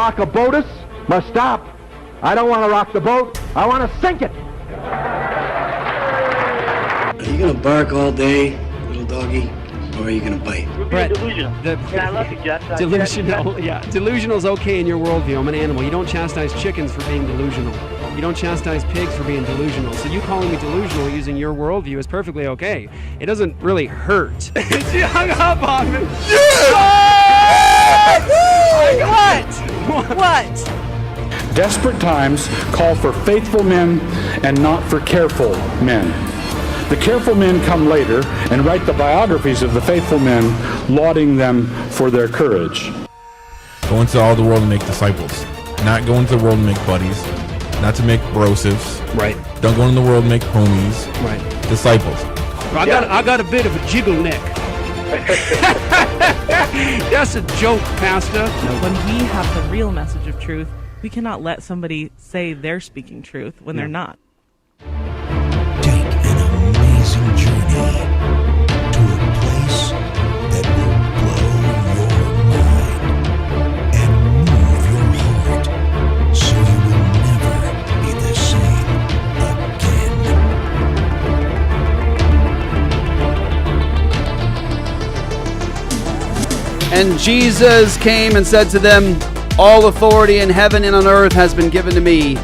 rock a boatus must stop. I don't want to rock the boat. I want to sink it. Are you going to bark all day, little doggy, or are you going to bite? We're being Brett, delusional. I love you, Jeff. Delusional, yeah. Delusional is okay in your worldview. I'm an animal. You don't chastise chickens for being delusional. You don't chastise pigs for being delusional. So you calling me delusional using your worldview is perfectly okay. It doesn't really hurt. She hung up on me. What? Desperate times call for faithful men and not for careful men. The careful men come later and write the biographies of the faithful men, lauding them for their courage. Go into all the world and make disciples. Not go into the world and make buddies. Not to make brosives. Right. Don't go into the world and make homies. Right. Disciples. I got a bit of a jiggle neck. That's a joke, Pastor. When we have the real message of truth, we cannot let somebody say they're speaking truth when they're not. Take an amazing journey to a place that will blow your mind and move your heart so you will never be the same again. And Jesus came and said to them, all authority in heaven and on earth has been given to me.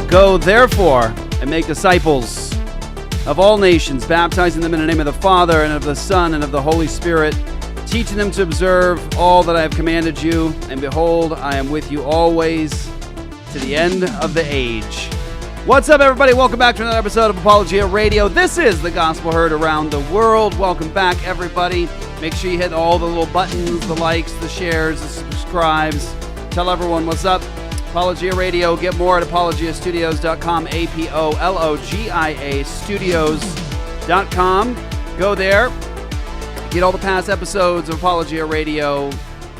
Go therefore and make disciples of all nations, baptizing them in the name of the Father and of the Son and of the Holy Spirit, teaching them to observe all that I have commanded you. And behold, I am with you always to the end of the age. What's up, everybody? Welcome back to another episode of Apologia Radio. This is the gospel heard around the world. Welcome back, everybody. Make sure you hit all the little buttons, the likes, the shares, the subscribes. Tell everyone what's up. Apologia Radio. Get more at apologiastudios.com. APOLOGIA studios.com. Go there. Get all the past episodes of Apologia Radio.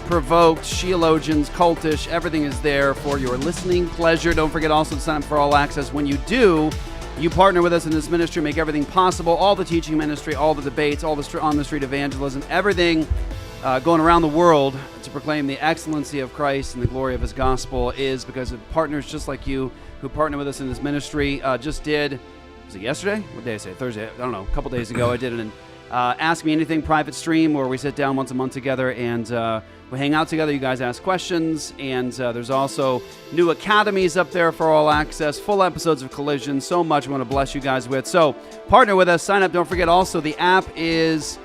Provoked, Sheologians, Cultish. Everything is there for your listening pleasure. Don't forget also to sign up for All Access. When you do, you partner with us in this ministry, make everything possible. All the teaching ministry, all the debates, all the on-the-street evangelism, everything going around the world to proclaim the excellency of Christ and the glory of his gospel is because of partners just like you who partner with us in this ministry. Just did, was it yesterday? What day is it? Thursday? I don't know. A couple days ago I did an Ask Me Anything private stream where we sit down once a month together and we hang out together. You guys ask questions, and there's also new academies up there for All Access, full episodes of Collision, so much we want to bless you guys with. So partner with us, sign up. Don't forget also the app is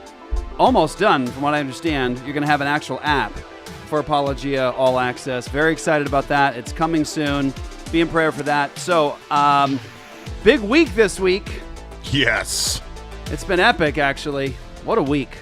almost done, from what I understand. You're going to have an actual app for Apologia All Access. Very excited about that. It's coming soon. Be in prayer for that. So, big week this week. Yes. It's been epic, actually. What a week.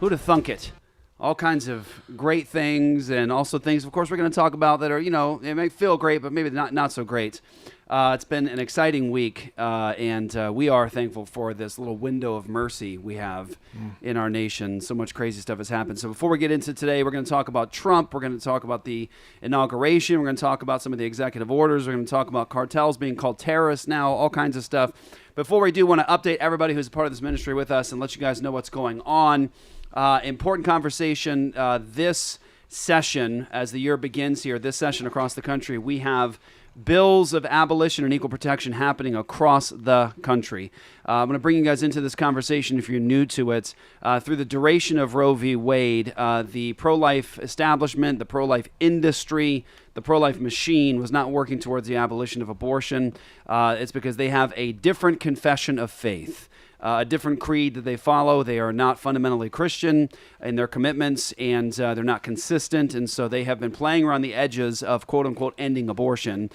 Who'd have thunk it? All kinds of great things, and also things, of course, we're going to talk about that are, they may feel great, but maybe not so great. It's been an exciting week, and we are thankful for this little window of mercy we have in our nation. So much crazy stuff has happened. So before we get into today, we're going to talk about Trump. We're going to talk about the inauguration. We're going to talk about some of the executive orders. We're going to talk about cartels being called terrorists now, all kinds of stuff. Before we do, want to update everybody who's a part of this ministry with us and let you guys know what's going on. Important conversation this session, as the year begins here, this session across the country, we have bills of abolition and equal protection happening across the country. I'm going to bring you guys into this conversation if you're new to it. Through the duration of Roe v. Wade, the pro-life establishment, the pro-life industry, the pro-life machine was not working towards the abolition of abortion. It's because they have a different confession of faith. A different creed that they follow. They are not fundamentally Christian in their commitments, and they're not consistent, and so they have been playing around the edges of quote-unquote ending abortion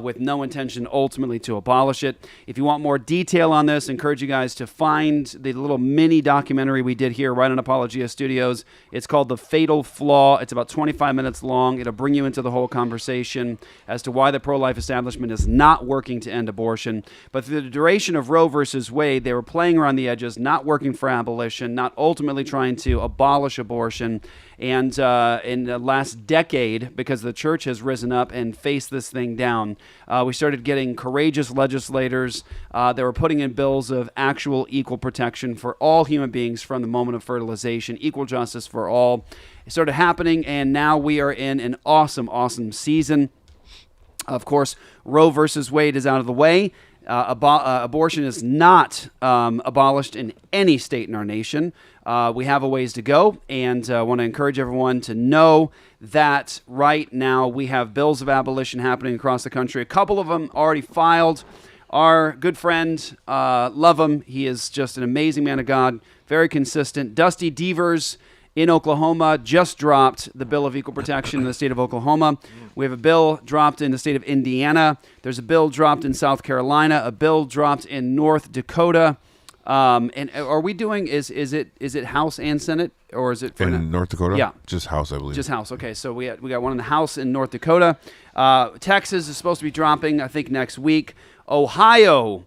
with no intention ultimately to abolish it. If you want more detail on this, I encourage you guys to find the little mini documentary we did here right on Apologia Studios. It's called The Fatal Flaw. It's about 25 minutes long. It'll bring you into the whole conversation as to why the pro-life establishment is not working to end abortion. But through the duration of Roe versus Wade, they were playing around the edges, not working for abolition, not ultimately trying to abolish abortion. And in the last decade, because the church has risen up and faced this thing down, down, we started getting courageous legislators that were putting in bills of actual equal protection for all human beings from the moment of fertilization, equal justice for all. It started happening, and now we are in an awesome, awesome season. Of course, Roe versus Wade is out of the way. Abortion is not abolished in any state in our nation. We have a ways to go, and I want to encourage everyone to know that right now we have bills of abolition happening across the country. A couple of them already filed. Our good friend, love him. He is just an amazing man of God, very consistent. Dusty Devers in Oklahoma just dropped the bill of equal protection in the state of Oklahoma. We have a bill dropped in the state of Indiana. There's a bill dropped in South Carolina. A bill dropped in North Dakota. And are we doing is it House and Senate, or is it for in North Dakota? Yeah, just House, I believe. Just House. Okay, so we got one in the House in North Dakota. Texas is supposed to be dropping, I think, next week. Ohio,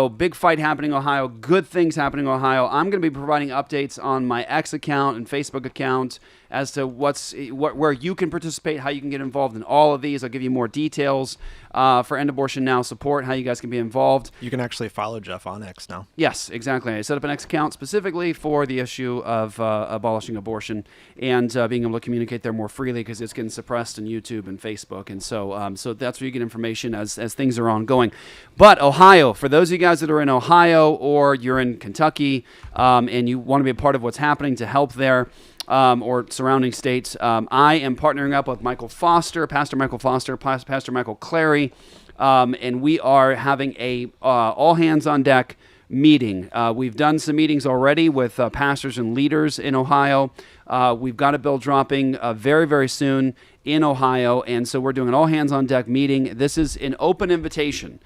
big fight happening in Ohio, good things happening in Ohio. I'm going to be providing updates on my X account and Facebook account as to where you can participate, how you can get involved in all of these. I'll give you more details for End Abortion Now support, how you guys can be involved. You can actually follow Jeff on X now. Yes, exactly. I set up an X account specifically for the issue of abolishing abortion and being able to communicate there more freely, because it's getting suppressed on YouTube and Facebook. And so that's where you get information as things are ongoing. But Ohio, for those of you guys that are in Ohio or you're in Kentucky and you want to be a part of what's happening to help there, or surrounding states, I am partnering up with Pastor Michael Foster, Pastor Michael Clary, and we are having a all hands on deck meeting. We've done some meetings already with pastors and leaders in Ohio. We've got a bill dropping very, very soon in Ohio, and so we're doing an all hands on deck meeting. This is an open invitation.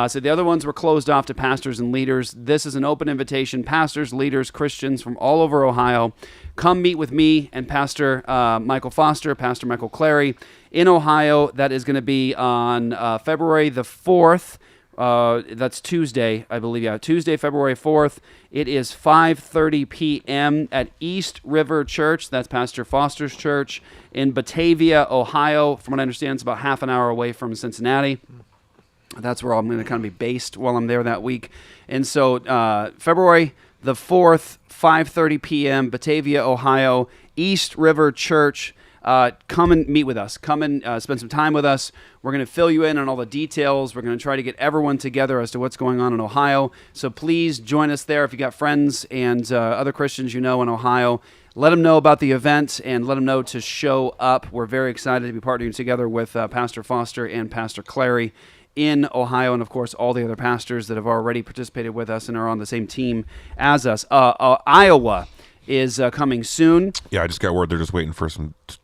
So the other ones were closed off to pastors and leaders. This is an open invitation. Pastors, leaders, Christians from all over Ohio, come meet with me and Pastor Michael Foster, Pastor Michael Clary in Ohio. That is going to be on February the 4th. That's Tuesday, I believe. Yeah, Tuesday, February 4th. It is 5:30 p.m. at East River Church. That's Pastor Foster's church in Batavia, Ohio. From what I understand, it's about half an hour away from Cincinnati. That's where I'm going to kind of be based while I'm there that week. And so February the 4th, 5:30 p.m., Batavia, Ohio, East River Church. Come and meet with us. Come and spend some time with us. We're going to fill you in on all the details. We're going to try to get everyone together as to what's going on in Ohio. So please join us there. If you got friends and other Christians you know in Ohio, let them know about the event and let them know to show up. We're very excited to be partnering together with Pastor Foster and Pastor Clary in Ohio, and of course all the other pastors that have already participated with us and are on the same team as us. Iowa is coming soon. Yeah, I just got word they're just waiting for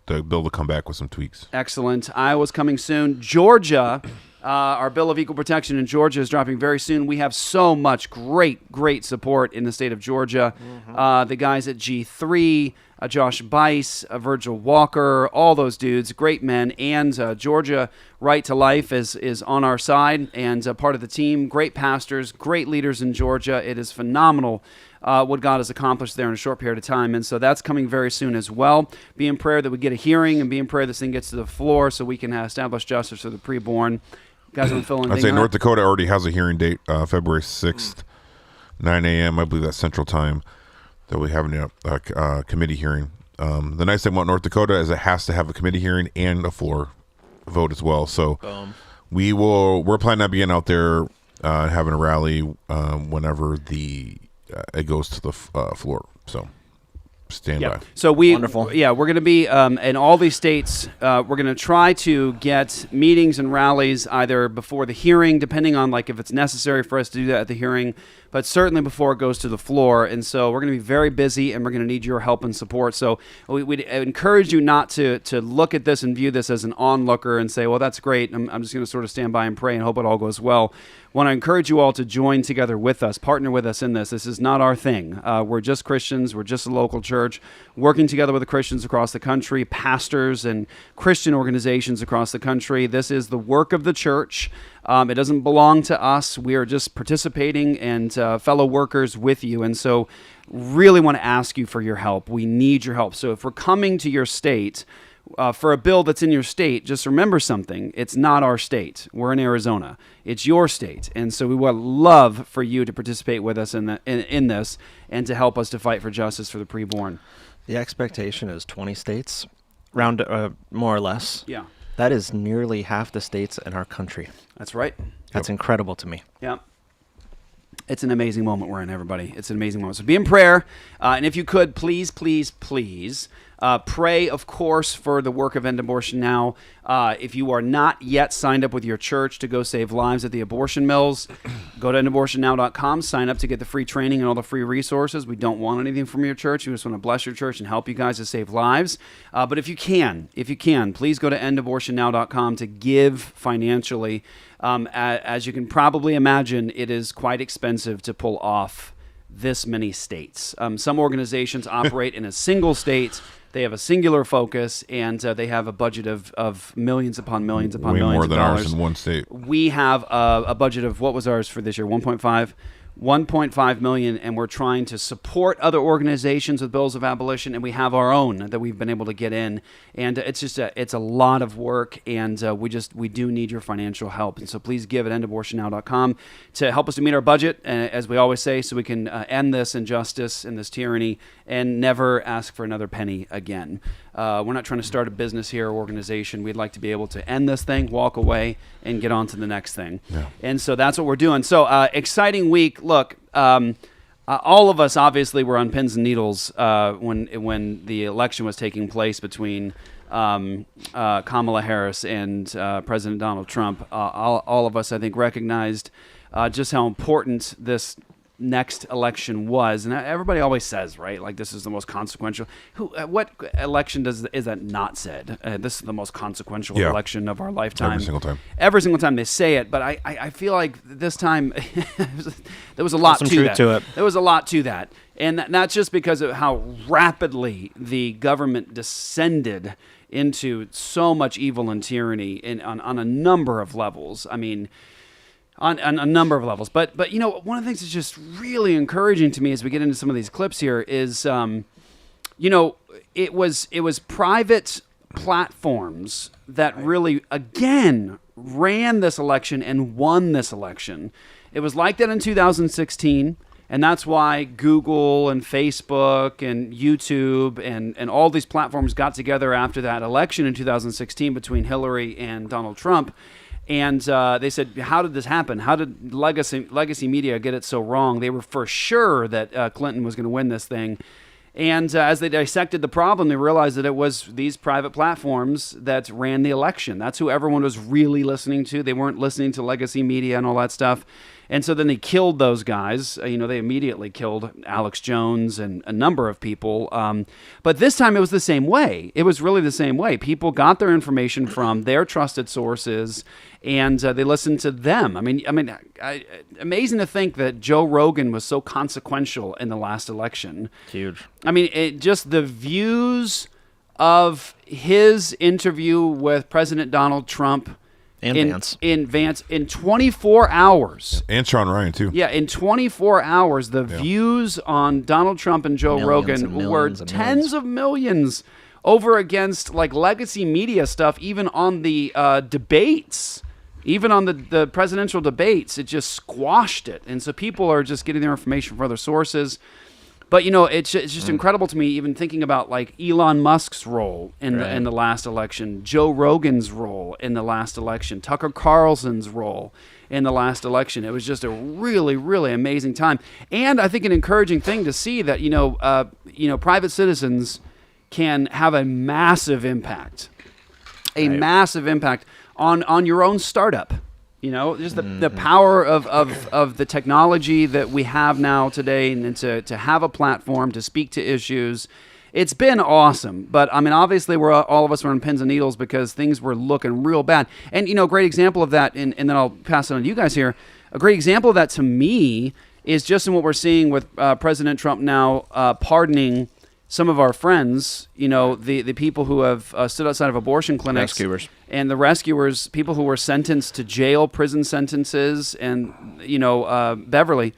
the bill to come back with some tweaks. Excellent. Iowa's coming soon. Georgia, our bill of equal protection in Georgia is dropping very soon. We have so much great support in the state of Georgia. The guys at G3, Josh Bice, Virgil Walker, all those dudes, great men, and Georgia Right to Life is on our side and part of the team. Great pastors, great leaders in Georgia. It is phenomenal what God has accomplished there in a short period of time, and so that's coming very soon as well. Be in prayer that we get a hearing, and be in prayer this thing gets to the floor so we can establish justice for the preborn. Guys, want to fill anything I'd say up? North Dakota already has a hearing date, February 6th, 9 a.m. I believe that's Central Time, that we have a committee hearing. The nice thing about North Dakota is it has to have a committee hearing and a floor vote as well. So we're planning on being out there having a rally whenever it goes to the floor. So stand by. So wonderful. Yeah, we're going to be in all these states. We're going to try to get meetings and rallies either before the hearing, depending on if it's necessary for us to do that at the hearing, but certainly before it goes to the floor. And so we're going to be very busy, and we're going to need your help and support. So we'd encourage you not to look at this and view this as an onlooker and say, well, that's great. I'm just going to sort of stand by and pray and hope it all goes well. Want to encourage you all to join together with us, partner with us in this. This is not our thing. We're just Christians. We're just a local church working together with the Christians across the country, pastors and Christian organizations across the country. This is the work of the church. It doesn't belong to us. We are just participating and fellow workers with you. And so really want to ask you for your help. We need your help. So if we're coming to your state for a bill that's in your state, just remember something. It's not our state. We're in Arizona. It's your state. And so we would love for you to participate with us in this and to help us to fight for justice for the preborn. The expectation is 20 states, round more or less. Yeah. That is nearly half the states in our country. That's right. That's incredible to me. Yeah. It's an amazing moment we're in, everybody. It's an amazing moment. So be in prayer. And if you could, please, please, please pray, of course, for the work of End Abortion Now. If you are not yet signed up with your church to go save lives at the abortion mills, go to endabortionnow.com, sign up to get the free training and all the free resources. We don't want anything from your church. We just want to bless your church and help you guys to save lives. But if you can, please go to endabortionnow.com to give financially. As you can probably imagine, it is quite expensive to pull off this many states. Some organizations operate in a single state. They have a singular focus, and they have a budget of millions upon millions upon Way millions more of than dollars. ours in one state. We have a budget of, what was ours for this year? 1.5 million, and we're trying to support other organizations with bills of abolition, and we have our own that we've been able to get in, and it's a lot of work, and we do need your financial help, and so please give at endabortionnow.com to help us to meet our budget, as we always say, so we can end this injustice and this tyranny and never ask for another penny again. We're not trying to start a business here or organization. We'd like to be able to end this thing, walk away, and get on to the next thing. Yeah. And so that's what we're doing. So exciting week. Look, all of us obviously were on pins and needles when the election was taking place between Kamala Harris and President Donald Trump. All of us, I think, recognized just how important this next election was, and everybody always says, right, like this is the most consequential. What election is that not said? This is the most consequential election of our lifetime. Every single time. Every single time they say it, but I feel like this time there was a lot to that. There was a lot to that, and not just because of how rapidly the government descended into so much evil and tyranny on a number of levels. I mean, on a number of levels. But one of the things that's just really encouraging to me as we get into some of these clips here is, it was private platforms that really, again, ran this election and won this election. It was like that in 2016, and that's why Google and Facebook and YouTube and all these platforms got together after that election in 2016 between Hillary and Donald Trump. And they said, how did this happen? How did legacy media get it so wrong? They were for sure that Clinton was going to win this thing. And as they dissected the problem, they realized that it was these private platforms that ran the election. That's who everyone was really listening to. They weren't listening to legacy media and all that stuff. And so then they killed those guys. They immediately killed Alex Jones and a number of people. But this time it was the same way. It was really the same way. People got their information from their trusted sources, and they listened to them. Amazing to think that Joe Rogan was so consequential in the last election. Huge. Just the views of his interview with President Donald Trump Vance. In 24 hours. And Sean Ryan, too. Yeah, in 24 hours, the views on Donald Trump and Joe Rogan were tens of millions over against like legacy media stuff, even on the debates. Even on the presidential debates, it just squashed it. And so people are just getting their information from other sources. But, it's just incredible to me, even thinking about like Elon Musk's role in the last election, Joe Rogan's role in the last election, Tucker Carlson's role in the last election. It was just a really, really amazing time. And I think an encouraging thing to see that, private citizens can have a massive impact, massive impact on your own startup. Just the power of the technology that we have now today, and to have a platform to speak to issues. It's been awesome. But, obviously, all of us were on pins and needles because things were looking real bad. And, a great example of that, and then I'll pass it on to you guys here, a great example of that to me is just in what we're seeing with President Trump now pardoning some of our friends, the people who have stood outside of abortion clinics. Rescuers. And the rescuers, people who were sentenced to prison sentences, and, Beverly,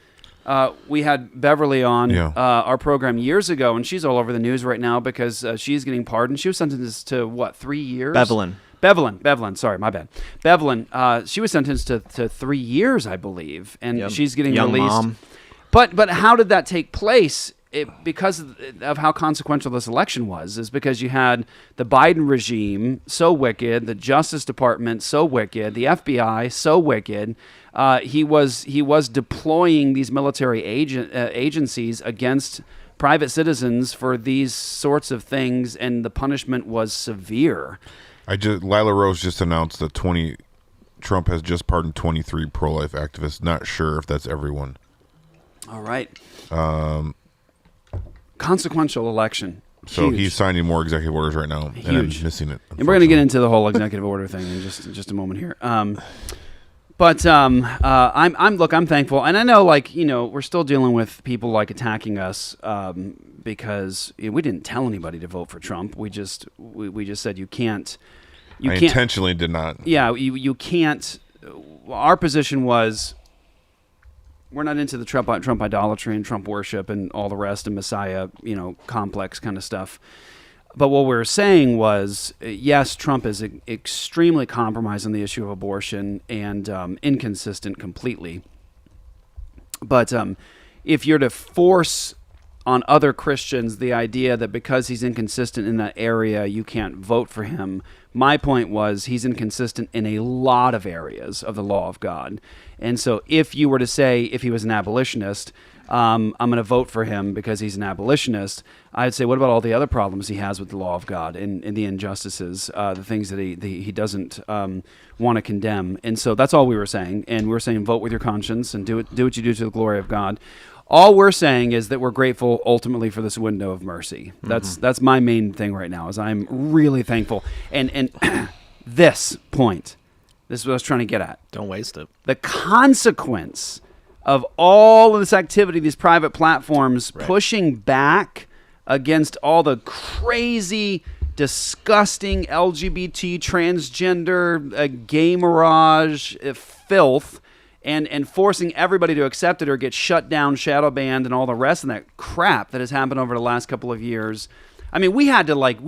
We had Beverly on Yeah. our program years ago, and she's all over the news right now because she's getting pardoned. She was sentenced to, what, 3 years? Bevelin, sorry, my bad. Bevelin, she was sentenced to 3 years, I believe, and she's getting Young released. mom. But how did that take place? Because of how consequential this election was, is because you had the Biden regime so wicked, the Justice Department so wicked, the FBI so wicked. He was deploying these military agencies against private citizens for these sorts of things, and the punishment was severe. Lila Rose just announced that Trump has just pardoned 23 pro-life activists. Not sure if that's everyone. All right. Consequential election. So Huge. he's signing more executive orders right now, and I'm missing it. And we're going to get into the whole executive order thing in just a moment here. But I'm thankful, and I know, we're still dealing with people attacking us because we didn't tell anybody to vote for Trump. We just said you can't. I intentionally did not. Yeah, you can't. Our position was, we're not into the Trump idolatry and Trump worship and all the rest, and Messiah, complex kind of stuff. But what we were saying was, yes, Trump is extremely compromised on the issue of abortion and inconsistent completely. But if you're to force on other Christians the idea that because he's inconsistent in that area, you can't vote for him, my point was he's inconsistent in a lot of areas of the law of God. And so if you were to say, if he was an abolitionist, I'm going to vote for him because he's an abolitionist, I'd say, what about all the other problems he has with the law of God and the injustices, the things that he doesn't want to condemn? And so that's all we were saying. And we were saying, vote with your conscience and do what you do to the glory of God. All we're saying is that we're grateful ultimately for this window of mercy. That's my main thing right now, is I'm really thankful. And this point, this is what I was trying to get at. Don't waste it. The consequence of all of this activity, these private platforms pushing back against all the crazy, disgusting LGBT, transgender, gay mirage, filth, and forcing everybody to accept it or get shut down, shadow banned, and all the rest of that crap that has happened over the last couple of years. I mean, we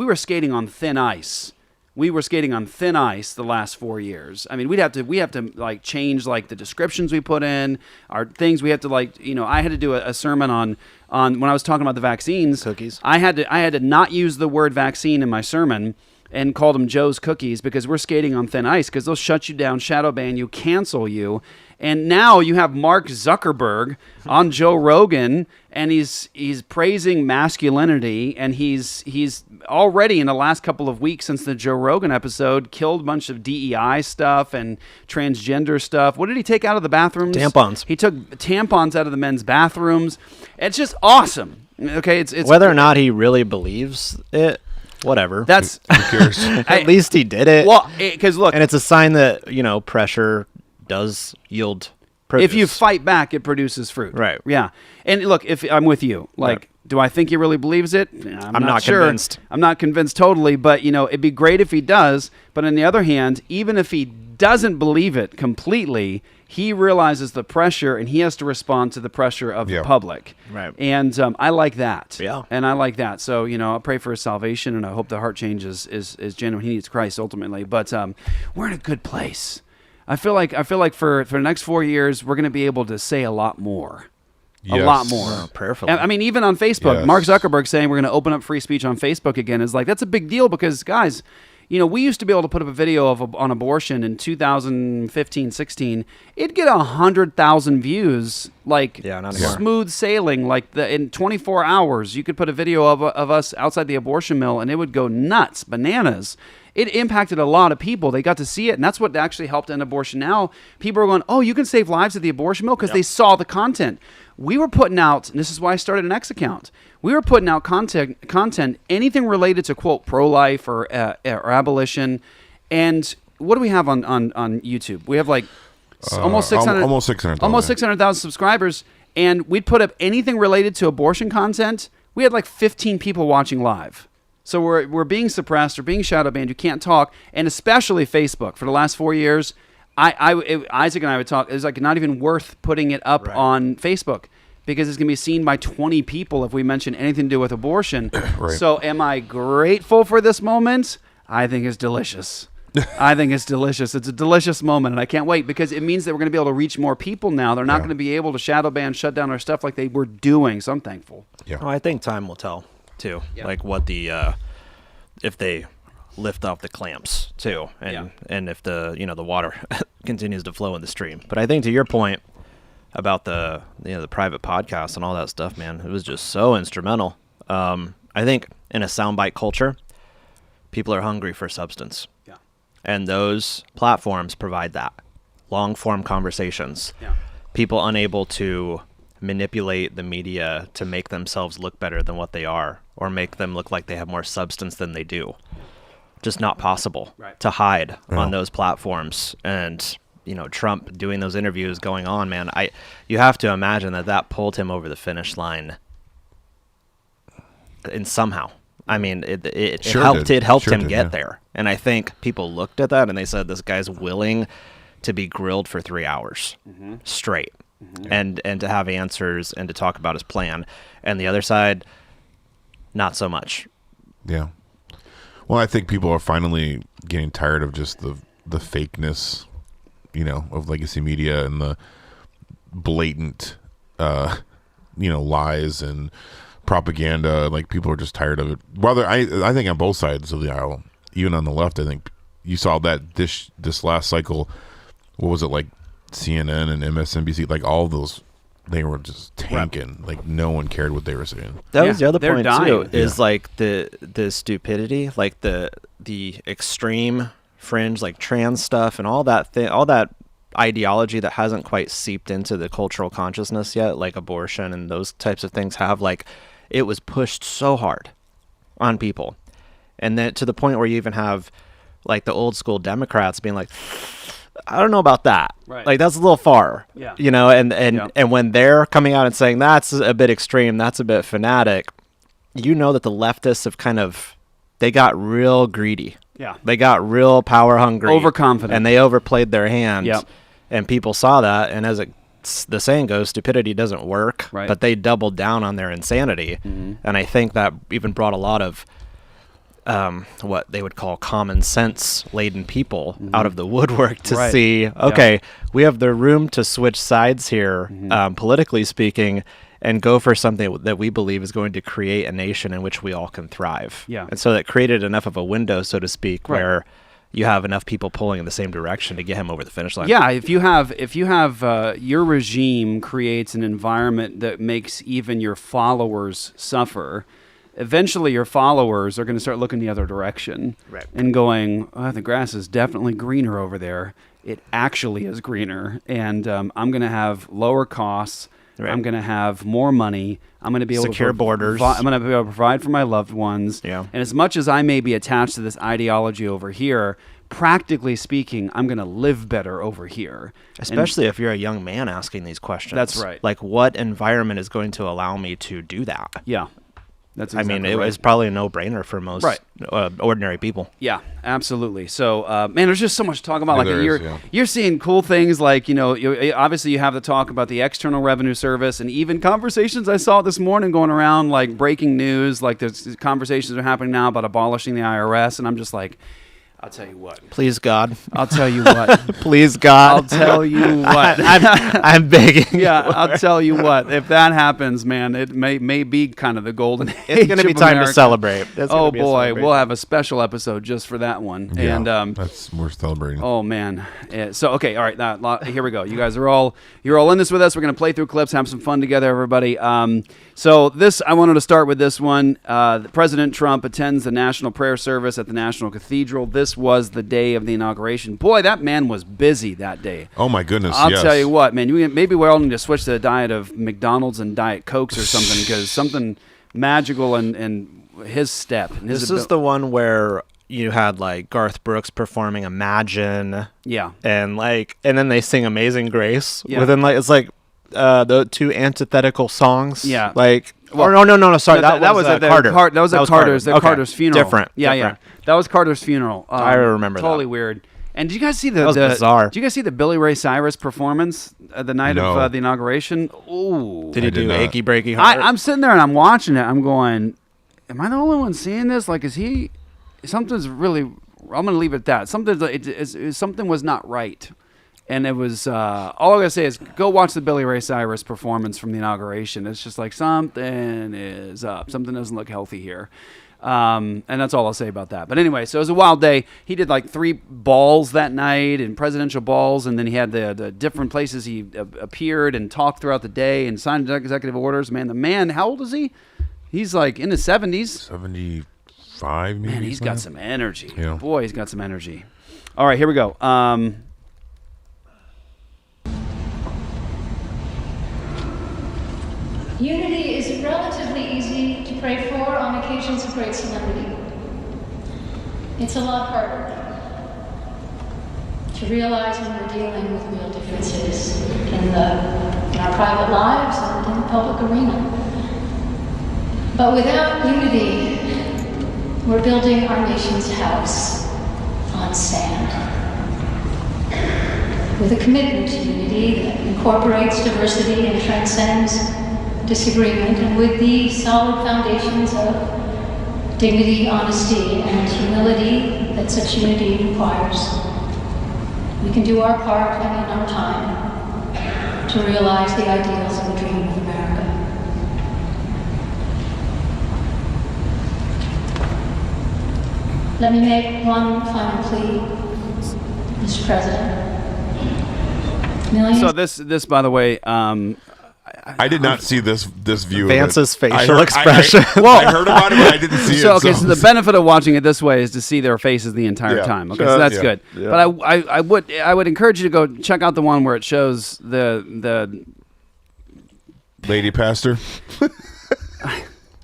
were skating on thin ice. We were skating on thin ice the last 4 years. I mean, we have to change the descriptions we put in, our things. We have to I had to do a sermon on when I was talking about the vaccines. Cookies. I had to not use the word vaccine in my sermon and called them Joe's Cookies, because we're skating on thin ice, because they'll shut you down, shadow ban you, cancel you. And now you have Mark Zuckerberg on Joe Rogan, and he's praising masculinity, and he's already in the last couple of weeks since the Joe Rogan episode killed a bunch of DEI stuff and transgender stuff. What did he take out of the bathrooms? Tampons. He took tampons out of the men's bathrooms. It's just awesome. Okay, it's whether or not he really believes it. Whatever. That's Who cares? At least he did it. Well, because look, and it's a sign that pressure does yield produce. If you fight back, it produces fruit. Right. Yeah. And look, if I'm with you, do I think he really believes it? I'm not sure. Convinced. I'm not convinced totally, but it'd be great if he does. But on the other hand, even if he doesn't believe it completely, he realizes the pressure, and he has to respond to the pressure of the public. Right. And I like that. Yeah. And I like that. So, I'll pray for his salvation, and I hope the heart change is genuine. He needs Christ ultimately. But we're in a good place. I feel like for the next 4 years, we're going to be able to say a lot more. Yes. A lot more. Prayerfully. I mean, even on Facebook, Yes. Mark Zuckerberg saying we're going to open up free speech on Facebook again is that's a big deal, because, guys, we used to be able to put up a video on abortion in 2015, 16. It'd get 100,000 views, not anymore. smooth sailing, in 24 hours. You could put a video of us outside the abortion mill, and it would go nuts, bananas. It impacted a lot of people. They got to see it, and that's what actually helped end abortion. Now, people are going, oh, you can save lives at the abortion mill, because they saw the content. We were putting out, and this is why I started an X account, we were putting out content, anything related to, quote, pro-life or abolition. And what do we have on YouTube? We have almost 600,000 subscribers, and we'd put up anything related to abortion content. We had 15 people watching live. So we're being suppressed or being shadow banned. You can't talk, and especially Facebook. For the last 4 years, Isaac and I would talk. It was not even worth putting it up on Facebook. because it's going to be seen by 20 people if we mention anything to do with abortion. Right. So am I grateful for this moment? I think it's delicious. I think it's delicious. It's a delicious moment, and I can't wait because it means that we're going to be able to reach more people now. They're not going to be able to shadow ban, shut down our stuff like they were doing, so I'm thankful. Yeah. Well, I think time will tell, too. Yeah. Like what the, if they lift off the clamps, too, and if the, the water continues to flow in the stream. But I think to your point about the, the private podcast and all that stuff, man, it was just so instrumental. I think in a soundbite culture, people are hungry for substance. Yeah. And those platforms provide that. Long-form conversations. Yeah. People unable to manipulate the media to make themselves look better than what they are or make them look like they have more substance than they do. Just not possible to hide on those platforms. And, Trump doing those interviews going on, man, you have to imagine that pulled him over the finish line in somehow. I mean, it helped him get there. And I think people looked at that and they said, this guy's willing to be grilled for 3 hours straight and to have answers and to talk about his plan. And the other side, not so much. Yeah. Well, I think people are finally getting tired of just the fakeness, of legacy media and the blatant, lies and propaganda. Like, people are just tired of it. Whether I think on both sides of the aisle, even on the left, I think you saw that this last cycle. What was it, like CNN and MSNBC? Like, all of those, they were just tanking. Like, no one cared what they were saying. That was the other point dying. too. Is like the stupidity, like the extreme fringe, like trans stuff and all that all that ideology that hasn't quite seeped into the cultural consciousness yet, like abortion and those types of things have. Like, it was pushed so hard on people, and then to the point where you even have like the old school Democrats being like, I don't know about that. Right. Like, that's a little far. Yeah. And when they're coming out and saying that's a bit extreme, that's a bit fanatic, that the leftists have they got real greedy. Yeah. They got real power hungry. Overconfident. And they overplayed their hand. Yep. And people saw that, and as the saying goes, stupidity doesn't work. Right. But they doubled down on their insanity. Mm-hmm. And I think that even brought a lot of what they would call common sense laden people out of the woodwork to see, okay, we have the room to switch sides here, politically speaking, and go for something that we believe is going to create a nation in which we all can thrive. Yeah. And so that created enough of a window, so to speak, where you have enough people pulling in the same direction to get him over the finish line. Yeah, if you have your regime creates an environment that makes even your followers suffer, eventually your followers are going to start looking the other direction and going, the grass is definitely greener over there. It actually is greener, and I'm going to have lower costs. Right. I'm going to have more money. I'm going to be able secure borders. I'm going to be able to provide for my loved ones. Yeah. And as much as I may be attached to this ideology over here, practically speaking, I'm going to live better over here. Especially if you're a young man asking these questions. That's right. Like, what environment is going to allow me to do that? Yeah. That's exactly it was probably a no-brainer for most ordinary people. Yeah, absolutely. So, man, there's just so much to talk about. Yeah, you're seeing cool things like, obviously you have the talk about the External Revenue Service, and even conversations I saw this morning going around, like breaking news, like there's conversations are happening now about abolishing the IRS, and I'm just like, I'll tell you what. Please, God. I'll tell you what. Please, God. I'll tell you what. I'm begging. Yeah, I'll tell you what. If that happens, man, it may be kind of the golden age. It's going to be time America. to celebrate. Oh boy, we'll have a special episode just for that one. Yeah, and that's worth celebrating. Oh man. So okay, all right. Here we go. You guys you're all in this with us. We're gonna play through clips, have some fun together, everybody. So I wanted to start with this one. President Trump attends the National Prayer Service at the National Cathedral. This was the day of the inauguration. Boy, that man was busy that day. Oh my goodness! I'll tell you what, man. Maybe we all need to switch to the diet of McDonald's and Diet Cokes or something, because something magical and his step. And this is the one where you had like Garth Brooks performing Imagine. Yeah. And then they sing Amazing Grace. Yeah. Within it's like the two antithetical songs. Yeah. Like, no, sorry. That was Carter. That was at Carter's. Carter's funeral. Different. Yeah. That was Carter's funeral. I remember totally that. weird. And did you guys see the bizarre. Did you guys see the Billy Ray Cyrus performance the night of the inauguration? Ooh. Did he do Achy Breaky Heart? I'm sitting there and I'm watching it. I'm going, am I the only one seeing this? Like, is he? Something's really. I'm gonna leave it at that. Something was not right. And it was all I gotta say is go watch the Billy Ray Cyrus performance from the inauguration. It's just like something is up. Something doesn't look healthy here. And that's all I'll say about that. But anyway, so it was a wild day. He did like 3 balls that night and presidential balls, and then he had the different places he appeared and talked throughout the day and signed executive orders. Man, the man, how old is he? He's like in his 70s. 75 maybe. Man, he's got some energy. Yeah. Boy, he's got some energy. All right, here we go. Unity is relatively easy to pray for on occasions of great solemnity. It's a lot harder to realize when we're dealing with real differences in our private lives and in the public arena. But without unity, we're building our nation's house on sand. With a commitment to unity that incorporates diversity and transcends disagreement, and with the solid foundations of dignity, honesty, and humility that such unity requires, we can do our part and in our time to realize the ideals of a dream of America. Let me make one final plea, Mr. President. Millions. So this, by the way, I did not see this view. Vance's of it. facial expression. I heard about it, but I didn't see it. So the benefit of watching it this way is to see their faces the entire time. Okay, so that's good. Yeah. But I would encourage you to go check out the one where it shows the lady pastor.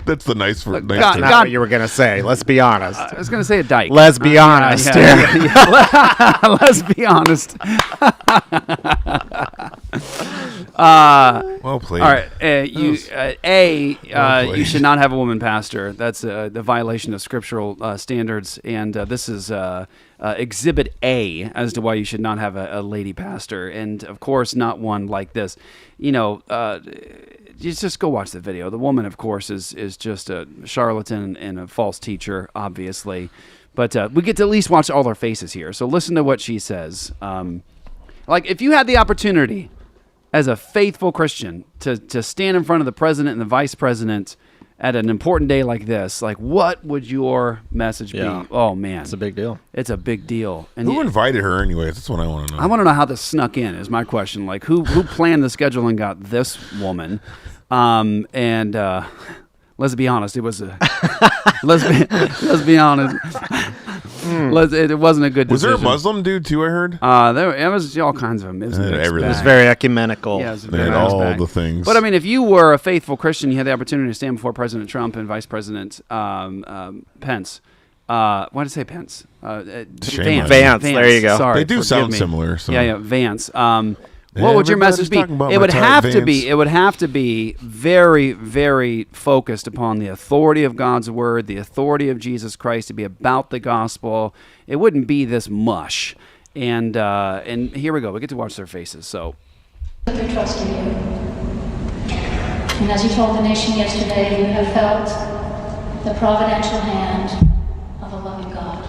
That's the nice for. Nice That's term. not what you were gonna say. Let's be honest. I was going to say a dyke. Let's be honest. Let's be honest. Well played. All right. You should not have a woman pastor. That's the violation of scriptural standards. And this is Exhibit A as to why you should not have a lady pastor. And, of course, not one like this. You know, you just go watch the video. The woman, of course, is just a charlatan and a false teacher, obviously. But we get to at least watch all their faces here. So listen to what she says. Like, if you had the opportunity as a faithful Christian to stand in front of the president and the vice president at an important day like this, like, what would your message be? Oh, man. It's a big deal. It's a big deal. And who invited her anyways? That's what I want to know. I want to know how this snuck in is my question. Like, who planned the schedule and got this woman? Let's be honest, it was let's be honest. It wasn't a good decision. Was there a Muslim dude too? I heard. There was all kinds of them. It was, everything. It was very ecumenical. Yeah, it was They had all the things. But I mean, if you were a faithful Christian, you had the opportunity to stand before President Trump and Vice President Pence. Why did I say Pence? Vance. There you go. Sorry, they do sound me. similar. So. Yeah, Vance. What would your message be? It would have to be. It would have to be very, very focused upon the authority of God's word, the authority of Jesus Christ, to be about the gospel. It wouldn't be this mush. And here we go. We get to watch their faces. So. Put their trust in you. And as you told the nation yesterday, you have felt the providential hand of a loving God.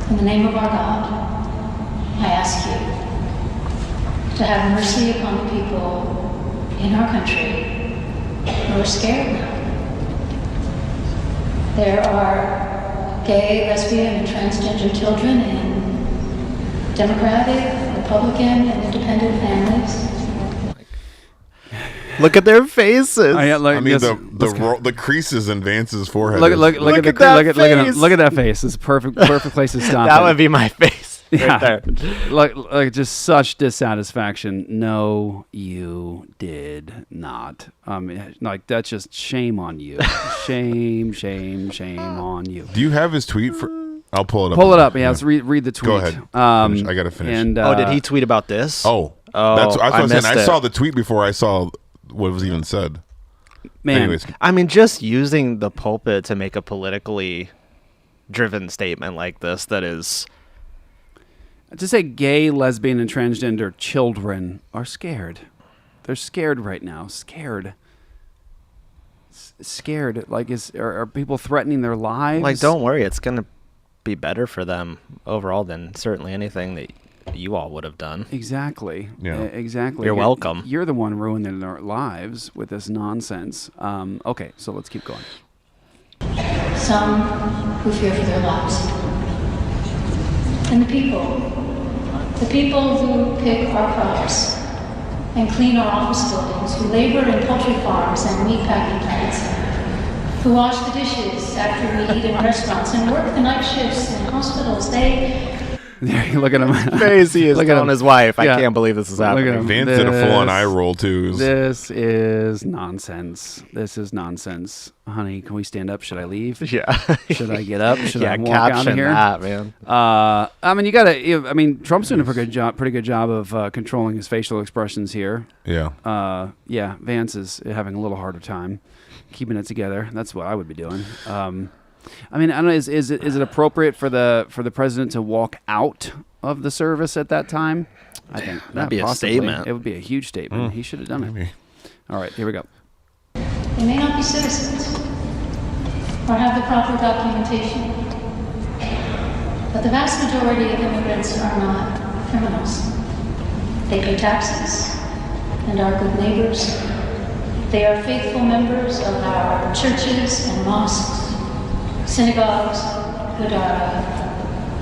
In the name of our God, I ask you to have mercy upon the people in our country who are scared now. There are gay, lesbian, and transgender children in Democratic, Republican, and independent families. Look at their faces. The creases in Vance's forehead. Look at that face. It's a perfect place to stop. That would be my face. Yeah. Right there. like just such dissatisfaction. No, you did not. Like, that's just shame on you. shame on you. Do you have his tweet? I'll pull it up. Pull it up. Yeah, let's read the tweet. Go ahead. I got to finish. And, did he tweet about this? That's what I was saying. I saw the tweet before I saw what was even said. Man, anyways. I mean, just using the pulpit to make a politically driven statement like this that is... To say gay, lesbian, and transgender children are scared. They're scared right now. Scared. Scared. Like, are people threatening their lives? Like, don't worry. It's going to be better for them overall than certainly anything that you all would have done. Exactly. Yeah. Exactly. You're welcome. You're the one ruining their lives with this nonsense. Okay, so let's keep going. Some who fear for their lives. And the people who pick our crops and clean our office buildings, who labor in poultry farms and meat packing plants, who wash the dishes after we eat in restaurants and work the night shifts in hospitals, Look at him. Crazy is telling his wife, I Yeah. can't believe this is happening. Look at him. Vance did a full-on eye roll, too. This is nonsense. This is nonsense. Honey, can we stand up? Should I leave? Yeah. Should I get up? Should I walk caption out of here? that, man. I mean, you gotta. I mean, Trump's doing a pretty good job of controlling his facial expressions here. Yeah. Yeah. Vance is having a little harder time keeping it together. That's what I would be doing. I mean, I don't know. Is it appropriate for the president to walk out of the service at that time? I think That'd be a possibly. statement. It would be a huge statement. He should have done it. All right, here we go. they may not be citizens or have the proper documentation. But the vast majority of immigrants are not criminals. They pay taxes and are good neighbors. They are faithful members of our churches and mosques, synagogues, Gurdwara,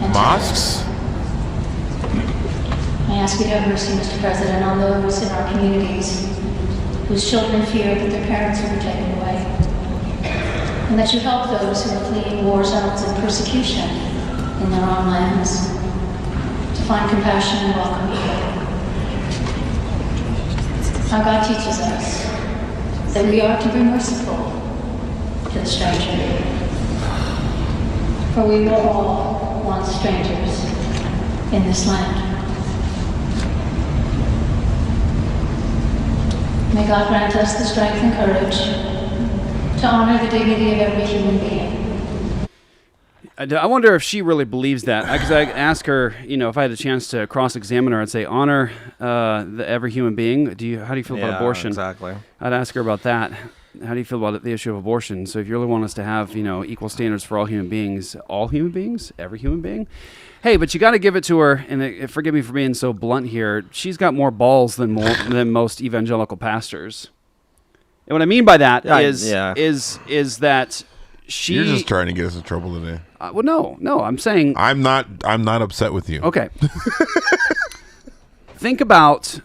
and Mosques? I ask you to have mercy, Mr. President, on those in our communities whose children fear that their parents will be taken away, and that you help those who are fleeing war zones and persecution in their own lands to find compassion and welcome you. Our God teaches us that we are to be merciful to the stranger, for we were all once strangers in this land. May God grant us the strength and courage to honor the dignity of every human being. I wonder if she really believes that. Because I ask her, if I had a chance to cross-examine her, I'd say, honor every human being. How do you feel about abortion? Exactly. I'd ask her about that. How do you feel about the issue of abortion? So if you really want us to have, equal standards for all human beings, every human being, hey, but you got to give it to her. And forgive me for being so blunt here. She's got more balls than most evangelical pastors. And what I mean by that is that she. You're just trying to get us in trouble today. Well, no. I'm saying I'm not upset with you. Okay. Think about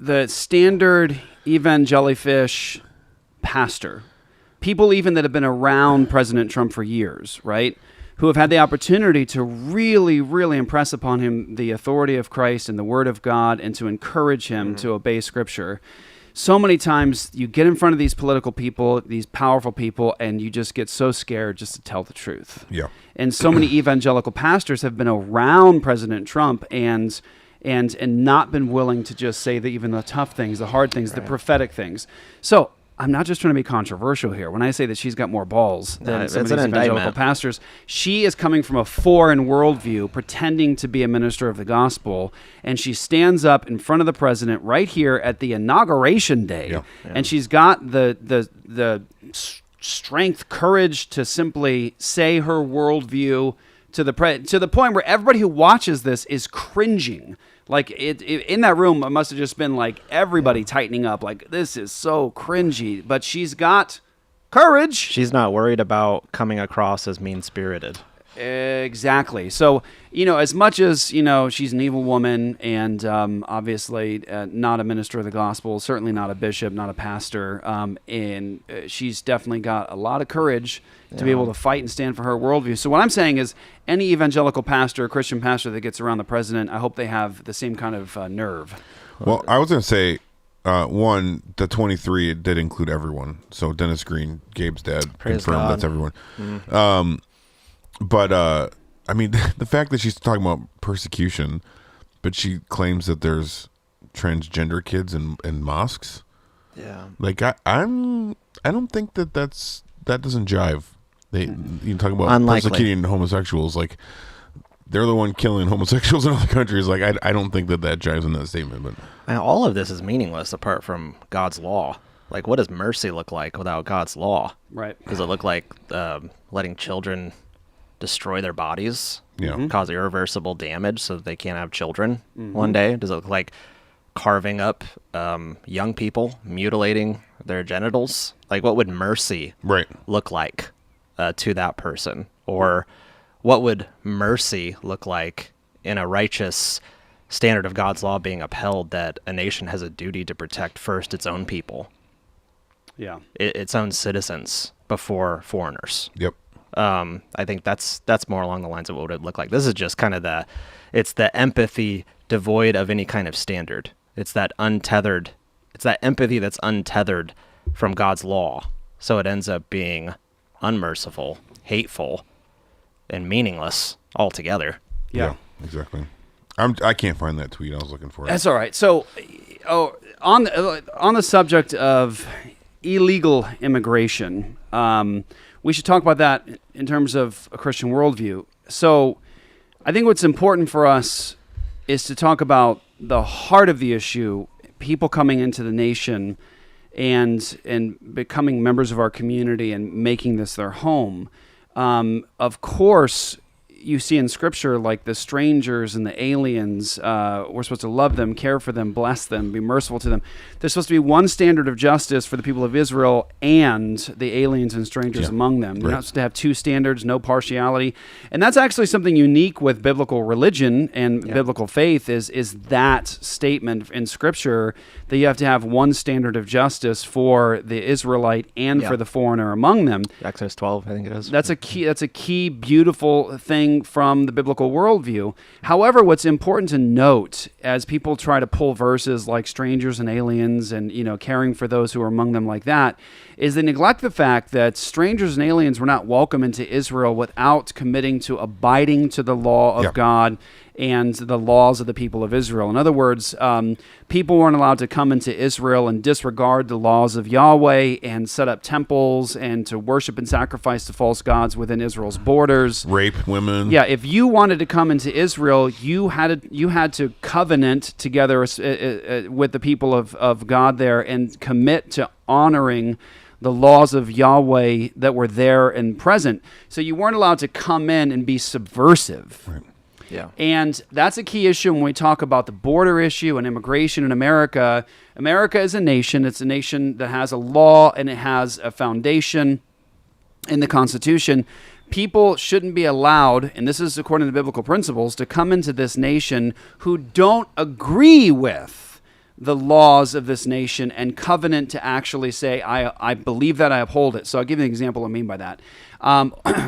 the standard evangelifish pastor, people even that have been around President Trump for years, right? Who have had the opportunity to really, really impress upon him the authority of Christ and the Word of God and to encourage him to obey Scripture. So many times you get in front of these political people, these powerful people, and you just get so scared just to tell the truth. Yeah. And so many evangelical pastors have been around President Trump and not been willing to just say even the tough things, the hard things, the prophetic things. So I'm not just trying to be controversial here. When I say that she's got more balls than some of these evangelical pastors, she is coming from a foreign worldview, pretending to be a minister of the gospel, and she stands up in front of the president right here at the inauguration day, and she's got the strength, courage to simply say her worldview to the point where everybody who watches this is cringing. Like it in that room, it must have just been like everybody tightening up. Like, this is so cringy. But she's got courage. She's not worried about coming across as mean-spirited. Exactly. So, as much as, she's an evil woman and obviously not a minister of the gospel, certainly not a bishop, not a pastor, and she's definitely got a lot of courage to be able to fight and stand for her worldview. So what I'm saying is any evangelical pastor, Christian pastor that gets around the president, I hope they have the same kind of nerve. Well, I was going to say, the 23, it did include everyone. So Dennis Green, Gabe's dad, Praise confirmed God. that's everyone. But I mean, the fact that she's talking about persecution, but she claims that there's transgender kids in mosques. Yeah. Like I don't think that doesn't jive. You talk about Unlikely. persecuting homosexuals, like they're the one killing homosexuals in other countries. Like I don't think that jives in that statement. But And all of this is meaningless apart from God's law. Like, what does mercy look like without God's law? Right. Does it look like letting children destroy their bodies, Yeah. cause irreversible damage so that they can't have children one day? Does it look like carving up young people, mutilating their genitals? Like, what would mercy right. look like to that person? Or what would mercy look like in a righteous standard of God's law being upheld, that a nation has a duty to protect first its own people, its own citizens, before foreigners? Yep. I think that's more along the lines of what it would look like. This is just kind of the empathy devoid of any kind of standard. It's that empathy that's untethered from God's law. So it ends up being unmerciful, hateful, and meaningless altogether. Yeah. Exactly. I can't find that tweet. I was looking for it. That's all right. So, on the subject of illegal immigration, we should talk about that in terms of a Christian worldview. So, I think what's important for us is to talk about the heart of the issue: people coming into the nation and becoming members of our community and making this their home. Of course, you see in Scripture, like the strangers and the aliens, we're supposed to love them, care for them, bless them, be merciful to them. There's supposed to be one standard of justice for the people of Israel and the aliens and strangers among them. You're not supposed to have two standards, no partiality. And that's actually something unique with biblical religion and biblical faith is that statement in Scripture that you have to have one standard of justice for the Israelite and for the foreigner among them. Exodus 12, I think it is. That's a key, beautiful thing from the biblical worldview. However, what's important to note as people try to pull verses like strangers and aliens and, caring for those who are among them like that, is they neglect the fact that strangers and aliens were not welcome into Israel without committing to abiding to the law of God and the laws of the people of Israel. In other words, people weren't allowed to come into Israel and disregard the laws of Yahweh and set up temples and to worship and sacrifice to false gods within Israel's borders. Rape women. Yeah, if you wanted to come into Israel, you had to covenant together with the people of God there and commit to honoring the laws of Yahweh that were there and present. So you weren't allowed to come in and be subversive. Right. Yeah. And that's a key issue when we talk about the border issue and immigration in America. America is a nation. It's a nation that has a law and it has a foundation in the Constitution. People shouldn't be allowed, and this is according to biblical principles, to come into this nation who don't agree with the laws of this nation and covenant to actually say, I believe that, I uphold it. So I'll give you an example of what I mean by that.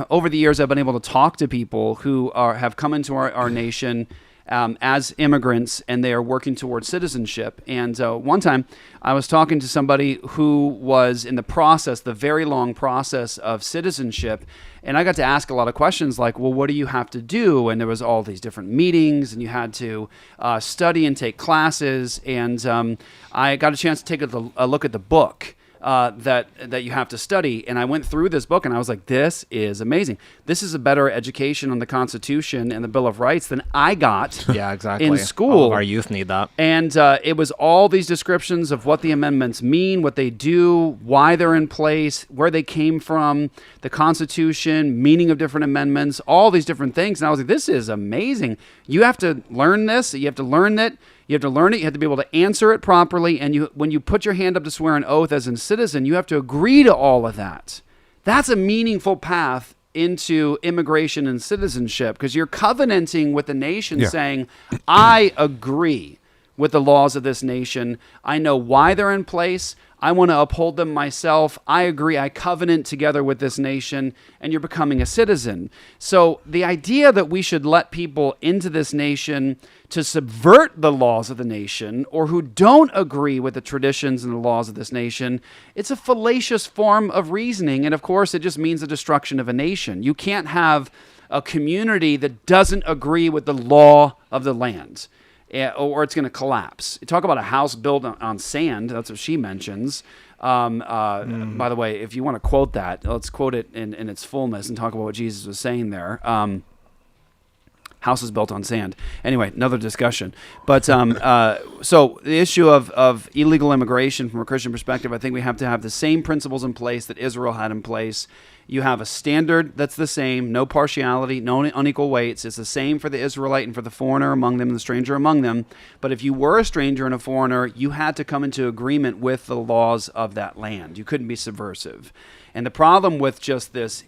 Over the years, I've been able to talk to people who have come into our nation as immigrants, and they are working towards citizenship. And one time, I was talking to somebody who was in the very long process of citizenship, and I got to ask a lot of questions like, well, what do you have to do? And there was all these different meetings, and you had to study and take classes, and I got a chance to take a look at the book that you have to study. And I went through this book and I was like, this is amazing. This is a better education on the Constitution and the Bill of Rights than I got in school. All of our youth need that. And it was all these descriptions of what the amendments mean, what they do, why they're in place, where they came from, the Constitution, meaning of different amendments, all these different things. And I was like, this is amazing. You have to learn this. You have to learn it. You have to learn it. You have to be able to answer it properly. And when you put your hand up to swear an oath as a citizen, you have to agree to all of that. That's a meaningful path into immigration and citizenship because you're covenanting with the nation saying, I agree with the laws of this nation. I know why they're in place. I want to uphold them myself. I agree. I covenant together with this nation, and you're becoming a citizen. So the idea that we should let people into this nation to subvert the laws of the nation or who don't agree with the traditions and the laws of this nation, it's a fallacious form of reasoning. And of course, it just means the destruction of a nation. You can't have a community that doesn't agree with the law of the land, or it's going to collapse. You talk about a house built on sand, that's what she mentions. By the way, if you want to quote that, let's quote it in its fullness and talk about what Jesus was saying there. House is built on sand. Anyway, another discussion. But so the issue of illegal immigration from a Christian perspective, I think we have to have the same principles in place that Israel had in place. You have a standard that's the same, no partiality, no unequal weights. It's the same for the Israelite and for the foreigner among them and the stranger among them. But if you were a stranger and a foreigner, you had to come into agreement with the laws of that land. You couldn't be subversive. And the problem with just this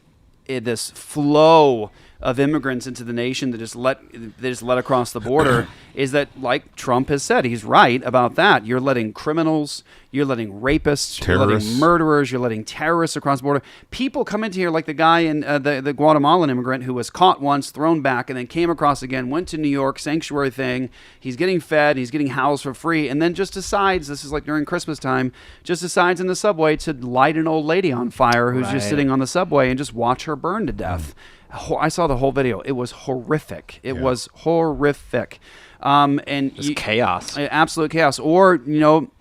flow of immigrants into the nation that just let across the border is that, like Trump has said, he's right about that. You're letting criminals, you're letting rapists, terrorists. You're letting murderers, you're letting terrorists across the border. People come into here like the guy in the Guatemalan immigrant who was caught once, thrown back, and then came across again, went to New York, sanctuary thing. He's getting fed, he's getting housed for free, and then just decides, this is like during Christmas time, just decides in the subway to light an old lady on fire who's just sitting on the subway and just watch her burn to death. I saw the whole video. It was horrific. It was horrific. And chaos. Absolute chaos. Or, and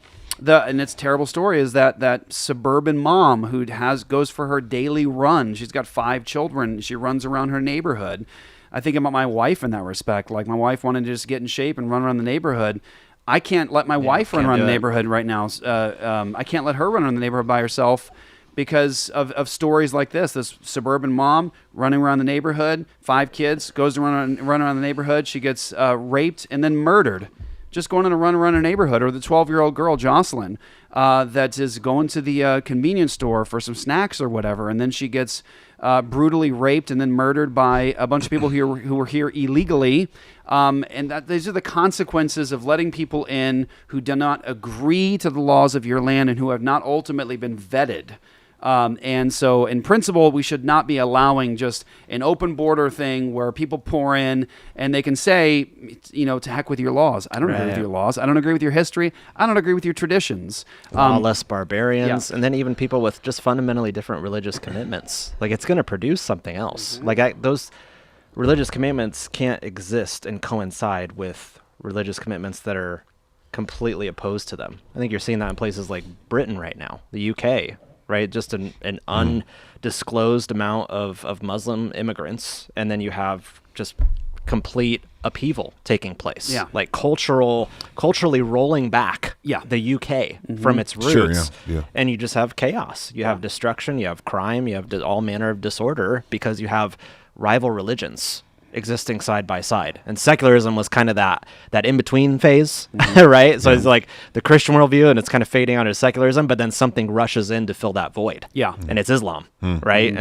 it's a terrible story is that suburban mom who goes for her daily run. She's got 5 children. She runs around her neighborhood. I think about my wife in that respect. Like, my wife wanted to just get in shape and run around the neighborhood. I can't let my wife run around the neighborhood right now. I can't let her run around the neighborhood by herself because of stories like this suburban mom running around the neighborhood, 5 kids, goes to run around the neighborhood. She gets raped and then murdered. Just going on a run around a neighborhood. Or the 12-year-old girl, Jocelyn, that is going to the convenience store for some snacks or whatever, and then she gets brutally raped and then murdered by a bunch of people who were here illegally. And these are the consequences of letting people in who do not agree to the laws of your land and who have not ultimately been vetted. And so in principle, we should not be allowing just an open border thing where people pour in and they can say, to heck with your laws. I don't agree with your laws. I don't agree with your history. I don't agree with your traditions. Lawless barbarians. And then even people with just fundamentally different religious commitments. Like, it's going to produce something else. Like, those religious commitments can't exist and coincide with religious commitments that are completely opposed to them. I think you're seeing that in places like Britain right now, the UK, right? Just an undisclosed amount of Muslim immigrants, and then you have just complete upheaval taking place. Yeah. Like culturally rolling back the UK from its roots. And you just have chaos. You have destruction, you have crime, you have all manner of disorder because you have rival religions existing side by side. And secularism was kind of that in-between phase, right? So it's like the Christian worldview and it's kind of fading out as secularism, but then something rushes in to fill that void. Yeah. And it's Islam, right?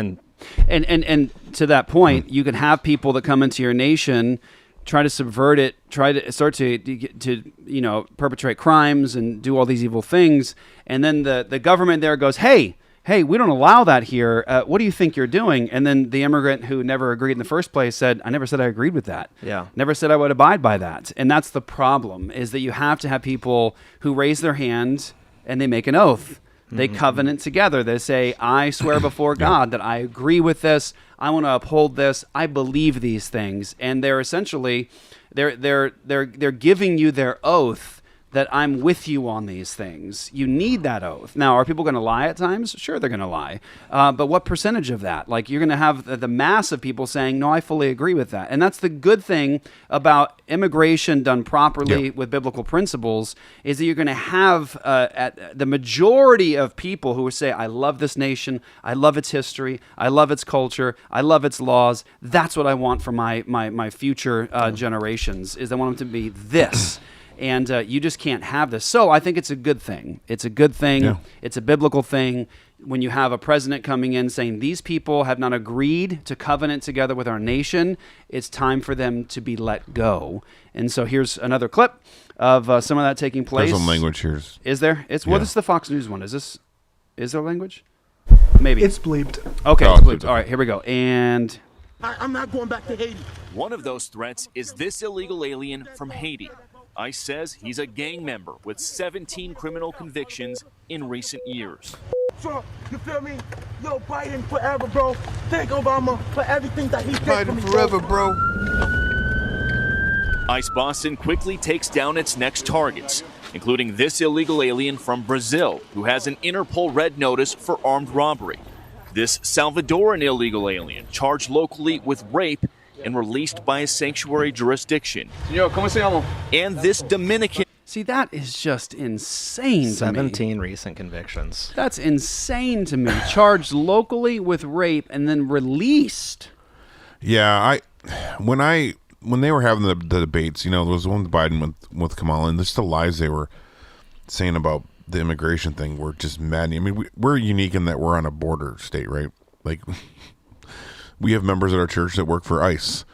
And to that point, you can have people that come into your nation, try to subvert it, try to start to perpetrate crimes and do all these evil things. And then the government there goes, hey, we don't allow that here. What do you think you're doing? And then the immigrant who never agreed in the first place said, I never said I agreed with that. Yeah. Never said I would abide by that. And that's the problem, is that you have to have people who raise their hand and they make an oath. They covenant together. They say, I swear before God that I agree with this. I want to uphold this. I believe these things. And they're essentially, they're giving you their oath that I'm with you on these things. You need that oath. Now, are people going to lie at times? Sure, they're going to lie. But what percentage of that? Like, you're going to have the mass of people saying, no, I fully agree with that. And that's the good thing about immigration done properly with biblical principles, is that you're going to have the majority of people who say, I love this nation, I love its history, I love its culture, I love its laws. That's what I want for my future generations, is I want them to be this. And you just can't have this. So I think it's a good thing. It's a good thing. Yeah. It's a biblical thing. When you have a president coming in saying, these people have not agreed to covenant together with our nation, it's time for them to be let go. And so here's another clip of some of that taking place. There's some language here. Is there? What is the Fox News one? Is there language? Maybe. It's bleeped. Okay, it's bleeped. All right, here we go. And I'm not going back to Haiti. One of those threats is this illegal alien from Haiti. ICE says he's a gang member with 17 criminal convictions in recent years. Trump, you feel me? Yo, Biden forever, bro. Thank Obama for everything that he did for me. Biden forever, bro. ICE Boston quickly takes down its next targets, including this illegal alien from Brazil who has an Interpol red notice for armed robbery. This Salvadoran illegal alien charged locally with rape and released by a sanctuary jurisdiction. Señor, ¿cómo se llama? And this Dominican... See, that is just insane to me. 17 recent convictions. That's insane to me. Charged locally with rape and then released. Yeah, when they were having the debates, there was one with Biden with Kamala, and just the lies they were saying about the immigration thing were just maddening. I mean, we're unique in that we're on a border state, right? Like, we have members at our church that work for ICE.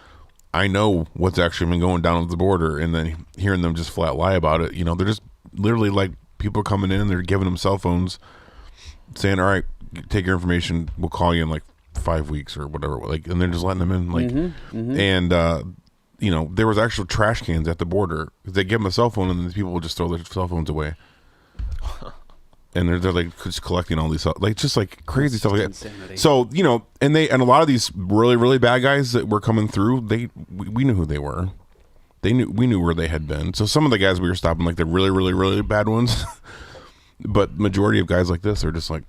I know what's actually been going down at the border, and then hearing them just flat lie about it, they're just literally like people coming in and they're giving them cell phones saying, all right, take your information. We'll call you in like 5 weeks or whatever. And they're just letting them in. And, there was actual trash cans at the border. They give them a cell phone and then people will just throw their cell phones away. And they're like just collecting all these just like crazy stuff like that. Insanity. So and a lot of these really really bad guys that were coming through, we knew who they were. We knew where they had been. So some of the guys we were stopping, like the really really really bad ones, but majority of guys like this are just like,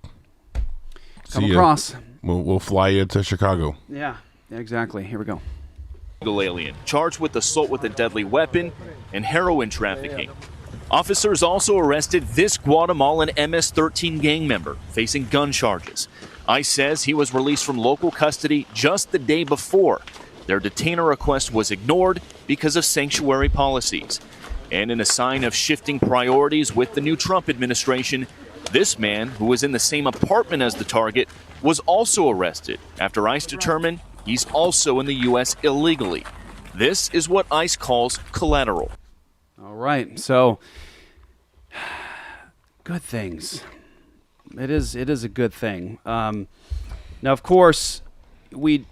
come across. We'll fly you to Chicago. Yeah, exactly. Here we go. Illegal alien charged with assault with a deadly weapon and heroin trafficking. Officers also arrested this Guatemalan MS-13 gang member facing gun charges. ICE says he was released from local custody just the day before. Their detainer request was ignored because of sanctuary policies. And in a sign of shifting priorities with the new Trump administration, this man, who was in the same apartment as the target, was also arrested after ICE determined he's also in the U.S. illegally. This is what ICE calls collateral. All right, so good things. It is a good thing. Now, of course, we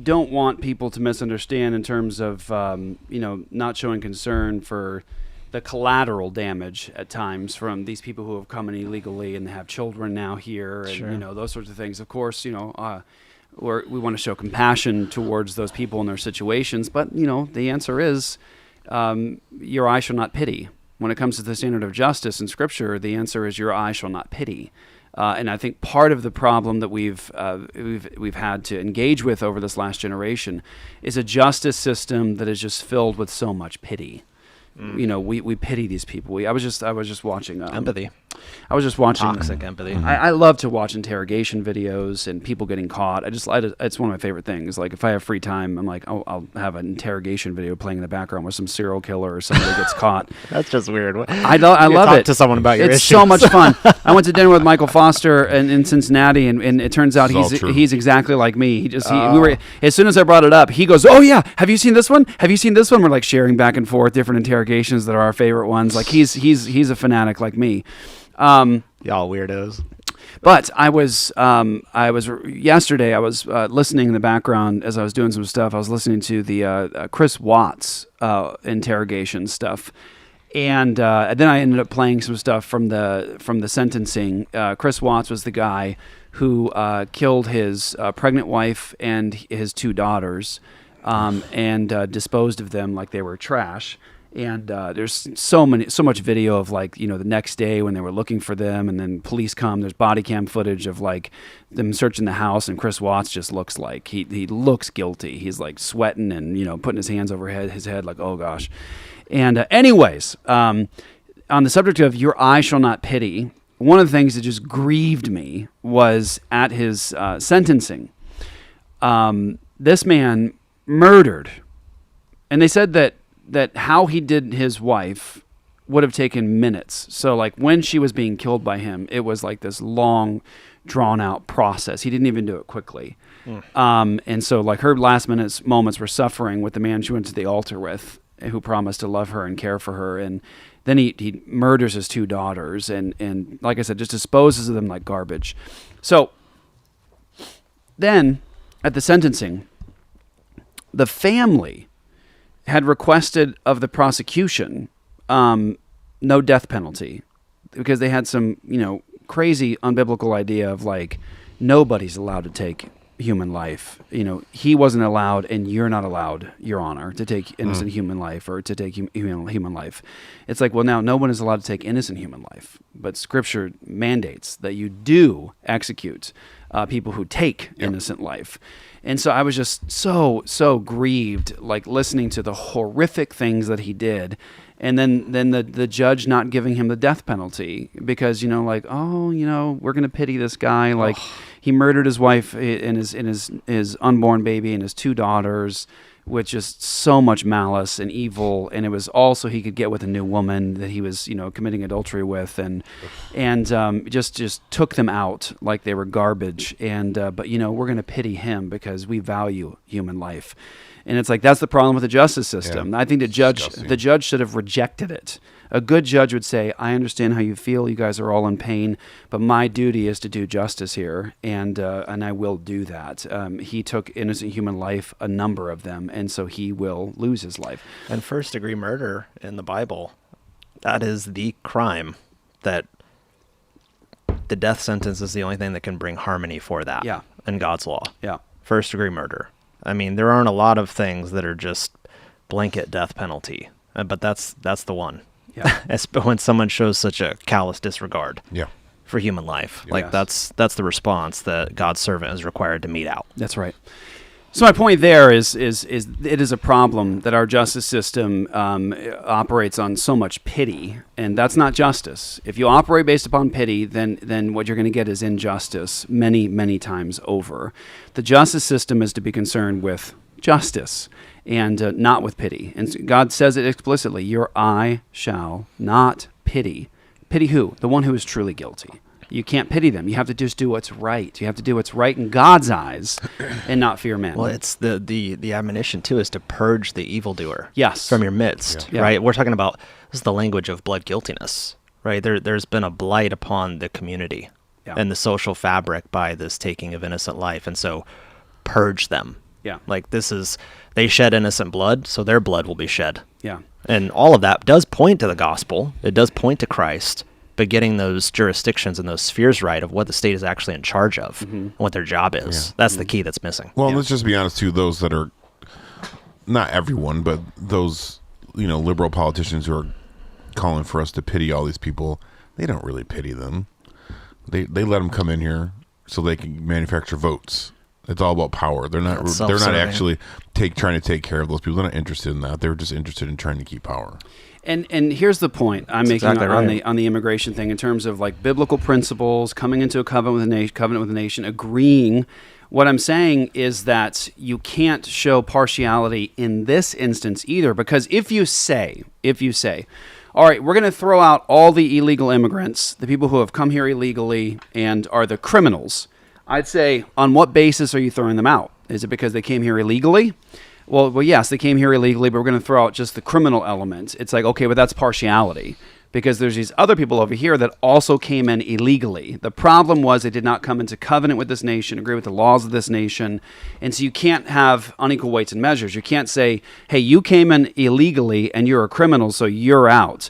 don't want people to misunderstand in terms of not showing concern for the collateral damage at times from these people who have come in illegally and have children now here, and sure. Those sorts of things. Of course, we want to show compassion towards those people and their situations, but the answer is. Your eye shall not pity. When it comes to the standard of justice in Scripture, the answer is your eye shall not pity. And I think part of the problem that we've had to engage with over this last generation is a justice system that is just filled with so much pity. We pity these people. I was just watching empathy. I was just watching toxic empathy. I love to watch interrogation videos and people getting caught. It's one of my favorite things. Like if I have free time, I'm like, I'll have an interrogation video playing in the background where some serial killer or somebody gets caught. That's just weird. I love it. To someone about your it's issues. so much fun. I went to dinner with Michael Foster in Cincinnati, and it turns out he's exactly like me. We were, as soon as I brought it up, he goes, "Oh yeah, have you seen this one? Have you seen this one?" We're like sharing back and forth different interrogations that are our favorite ones. Like he's a fanatic like me. Y'all weirdos. But I was yesterday. I was listening in the background as I was doing some stuff. I was listening to the Chris Watts interrogation stuff, and then I ended up playing some stuff from the sentencing. Chris Watts was the guy who killed his pregnant wife and his two daughters, and disposed of them like they were trash. And there's so much video of the next day when they were looking for them, and then police come. There's body cam footage of them searching the house, and Chris Watts just looks like he looks guilty. He's like sweating and putting his hands over his head like, oh gosh. And anyways, on the subject of your eye shall not pity, one of the things that just grieved me was at his sentencing. This man murdered, and they said that how he did his wife would have taken minutes. So when she was being killed by him, it was like this long, drawn out process. He didn't even do it quickly. And so her last moments were suffering with the man she went to the altar with, who promised to love her and care for her. And then he murders his two daughters and like I said, just disposes of them like garbage. So then at the sentencing, the family had requested of the prosecution no death penalty because they had some, crazy unbiblical idea of nobody's allowed to take human life. He wasn't allowed, and you're not allowed, Your Honor, to take innocent human life or to take human life. It's like, well, now no one is allowed to take innocent human life, but Scripture mandates that you do execute people who take innocent life. And so I was just so grieved, like listening to the horrific things that he did. And then the judge not giving him the death penalty because, we're going to pity this guy. Like he murdered his wife and his unborn baby and his 2 daughters with just so much malice and evil. And it was also he could get with a new woman that he was, committing adultery with and just took them out like they were garbage. And but we're going to pity him because we value human life. And it's like, that's the problem with the justice system. Yeah. I think the judge should have rejected it. A good judge would say, I understand how you feel. You guys are all in pain, but my duty is to do justice here, and I will do that. He took innocent human life, a number of them, and so he will lose his life. And first-degree murder in the Bible, that is the crime that the death sentence is the only thing that can bring harmony for that in God's law. Yeah. First-degree murder. I mean, there aren't a lot of things that are just blanket death penalty, but that's the one. Yeah. When someone shows such a callous disregard for human life, that's the response that God's servant is required to mete out. That's right. So my point there is it is a problem that our justice system operates on so much pity, and that's not justice. If you operate based upon pity, then what you're going to get is injustice many, many times over. The justice system is to be concerned with justice and not with pity. And God says it explicitly, your eye shall not pity. Pity who? The one who is truly guilty. You can't pity them. You have to just do what's right. You have to do what's right in God's eyes and not fear man. Well, it's the admonition, too, is to purge the evildoer yes. from your midst, right? We're talking about, this is the language of blood guiltiness, right? There's been a blight upon the community and the social fabric by this taking of innocent life, and so purge them. Yeah. Like they shed innocent blood, so their blood will be shed. Yeah. And all of that does point to the gospel. It does point to Christ. But getting those jurisdictions and those spheres right of what the state is actually in charge of and what their job is, that's the key that's missing. Well, let's just be honest, too. Those that are, not everyone, but those, liberal politicians who are calling for us to pity all these people, they don't really pity them. They let them come in here so they can manufacture votes. It's all about power. They're not actually trying to take care of those people. They're not interested in that. They're just interested in trying to keep power. And here's the point I'm making exactly on the immigration thing in terms of like biblical principles, coming into a covenant with a nation, agreeing. What I'm saying is that you can't show partiality in this instance either, because if you say, all right, we're going to throw out all the illegal immigrants, the people who have come here illegally and are the criminals, I'd say, on what basis are you throwing them out? Is it because they came here illegally? Well, yes, they came here illegally, but we're going to throw out just the criminal element. It's like, okay, but that's partiality because there's these other people over here that also came in illegally. The problem was they did not come into covenant with this nation, agree with the laws of this nation, and so you can't have unequal weights and measures. You can't say, hey, you came in illegally and you're a criminal, so you're out.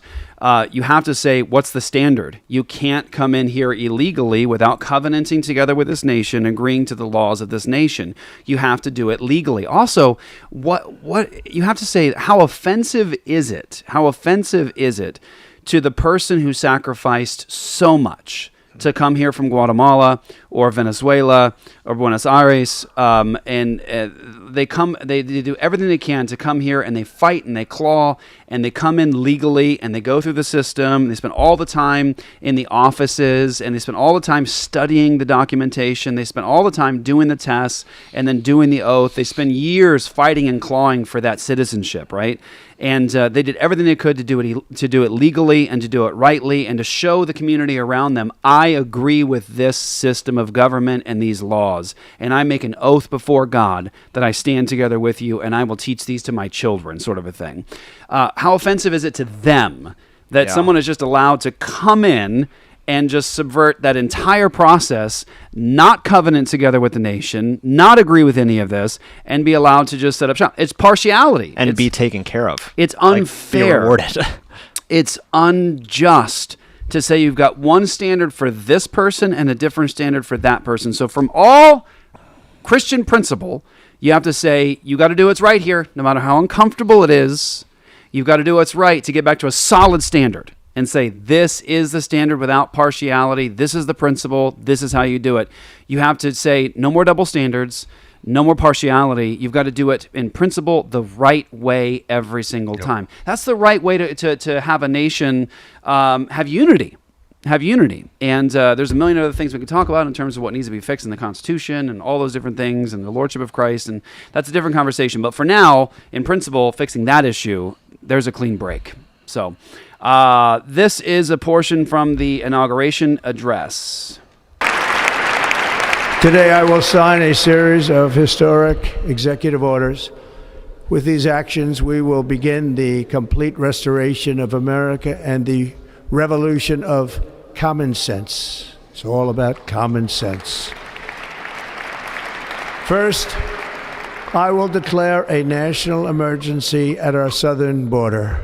You have to say, what's the standard? You can't come in here illegally without covenanting together with this nation, agreeing to the laws of this nation. You have to do it legally. Also, what you have to say, how offensive is it? How offensive is it to the person who sacrificed so much to come here from Guatemala or Venezuela or Buenos Aires, and they do everything they can to come here, and they fight and they claw and they come in legally and they go through the system. They spend all the time in the offices and they spend all the time studying the documentation. They spend all the time doing the tests and then doing the oath. They spend years fighting and clawing for that citizenship, right? And they did everything they could to do it legally and to do it rightly and to show the community around them, I agree with this system of government and these laws, and I make an oath before God that I stand together with you and I will teach these to my children, sort of a thing. How offensive is it to them that someone is just allowed to come in and just subvert that entire process, not covenant together with the nation, not agree with any of this, and be allowed to just set up shop? It's partiality. And be taken care of. It's unfair. Be rewarded. It's unjust to say you've got one standard for this person and a different standard for that person. So from all Christian principle, you have to say, you got to do what's right here, no matter how uncomfortable it is. You've got to do what's right to get back to a solid standard and say, this is the standard without partiality. This is the principle. This is how you do it. You have to say, no more double standards, no more partiality. You've got to do it in principle the right way every single time. That's the right way to have a nation have unity. And there's a million other things we could talk about in terms of what needs to be fixed in the Constitution and all those different things and the Lordship of Christ, and that's a different conversation. But for now, in principle, fixing that issue, there's a clean break. So this is a portion from the inauguration address. Today I will sign a series of historic executive orders. With these actions, we will begin the complete restoration of America and the revolution of common sense. It's all about common sense. First, I will declare a national emergency at our southern border.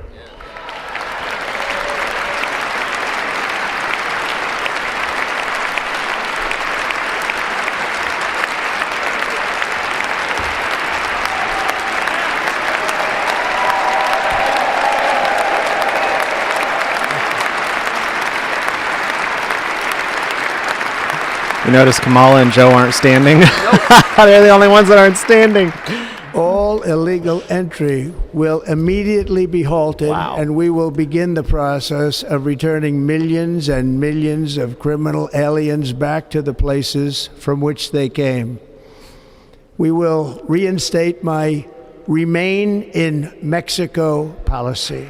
You notice Kamala and Joe aren't standing? They're the only ones that aren't standing. All illegal entry will immediately be halted, and we will begin the process of returning millions and millions of criminal aliens back to the places from which they came. We will reinstate my Remain in Mexico policy.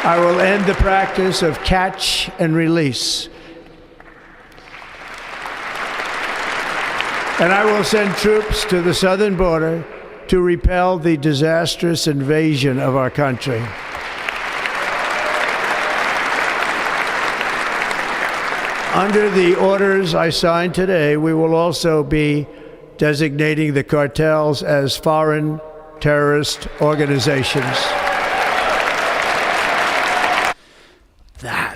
I will end the practice of catch and release. And I will send troops to the southern border to repel the disastrous invasion of our country. Under the orders I signed today, we will also be designating the cartels as foreign terrorist organizations.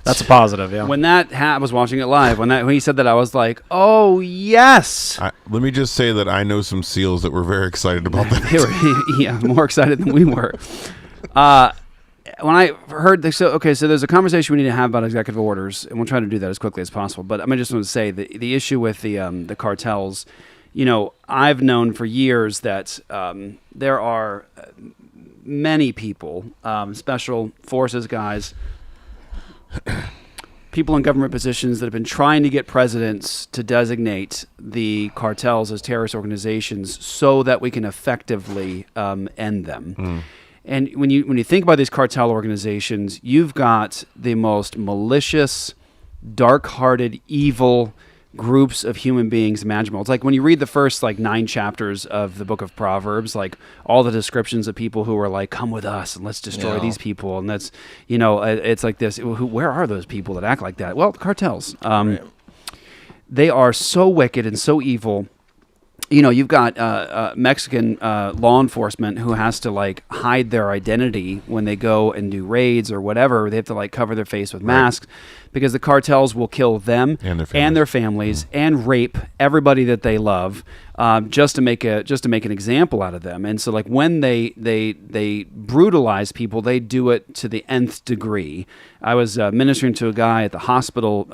That's a positive, yeah. When I was watching it live, when he said that, I was like, oh, yes. Let me just say that I know some SEALs that were very excited about that. They were, more excited than we were. When I heard this, so there's a conversation we need to have about executive orders, and we'll try to do that as quickly as possible. But I just want to say the issue with the cartels, I've known for years that there are many people, special forces guys, people in government positions that have been trying to get presidents to designate the cartels as terrorist organizations so that we can effectively end them. And when you think about these cartel organizations, you've got the most malicious, dark-hearted, evil groups of human beings imaginable. It's like when you read the first 9 chapters of the book of Proverbs, all the descriptions of people who are like, come with us and let's destroy these people. And that's, it's like this. Where are those people that act like that? Well, the cartels. They are so wicked and so evil. You've got Mexican law enforcement who has to hide their identity when they go and do raids or whatever. They have to cover their face with masks because the cartels will kill them and their families and rape everybody that they love just to make an example out of them. And so when they brutalize people, they do it to the nth degree. I was ministering to a guy at the hospital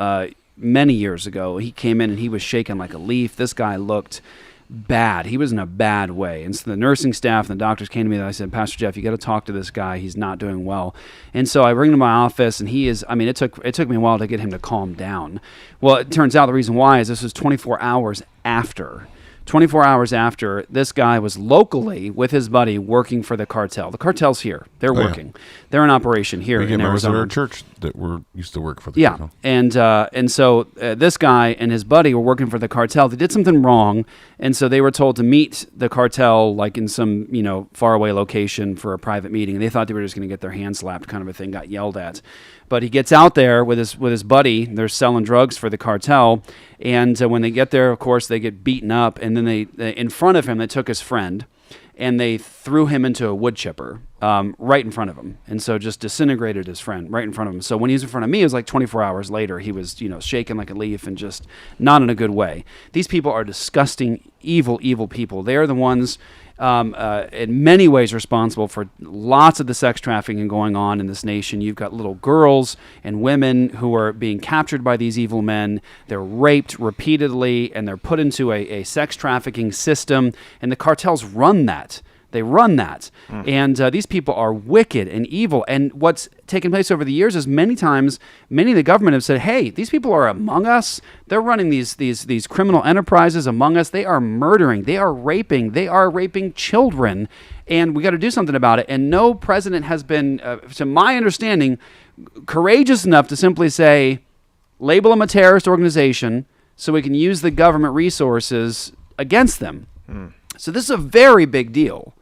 many years ago. He came in and he was shaking like a leaf. This guy looked bad. He was in a bad way. And so the nursing staff and the doctors came to me and I said, Pastor Jeff, you got to talk to this guy. He's not doing well. And so I bring him to my office and he is, it took me a while to get him to calm down. Well, it turns out the reason why is this was 24 hours after. 24 hours after, this guy was locally with his buddy working for the cartel. The cartel's here. They're working. Yeah. They're in operation here in Arizona. At our church that used to work for the cartel. And so this guy and his buddy were working for the cartel. They did something wrong, and so they were told to meet the cartel in some faraway location for a private meeting. And they thought they were just going to get their hands slapped, kind of a thing. Got yelled at. But he gets out there with his buddy. They're selling drugs for the cartel, and when they get there, of course, they get beaten up. And then they in front of him, they took his friend, and they threw him into a wood chipper. right in front of him, and so just disintegrated his friend right in front of him. So when he was in front of me, it was like 24 hours later. He was, shaking like a leaf and just not in a good way. These people are disgusting, evil, evil people. They are the ones, in many ways, responsible for lots of the sex trafficking going on in this nation. You've got little girls and women who are being captured by these evil men. They're raped repeatedly, and they're put into a sex trafficking system, and the cartels run that. They run that. And these people are wicked and evil. And what's taken place over the years is many times, many of the government have said, hey, these people are among us. They're running these criminal enterprises among us. They are murdering. They are raping. They are raping children. And we got to do something about it. And no president has been, to my understanding, courageous enough to simply say, label them a terrorist organization so we can use the government resources against them. So this is a very big deal.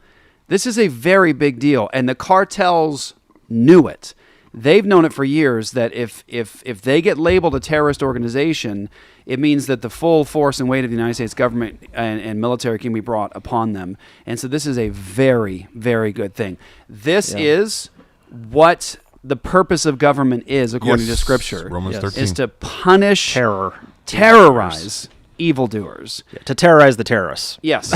This is a very big deal, and the cartels knew it. They've known it for years that if they get labeled a terrorist organization, it means that the full force and weight of the United States government and military can be brought upon them. And so this is a very, very good thing. This is what the purpose of government is, according to Scripture. Romans 13. Is to punish, terrorize evildoers. To terrorize the terrorists. Yes.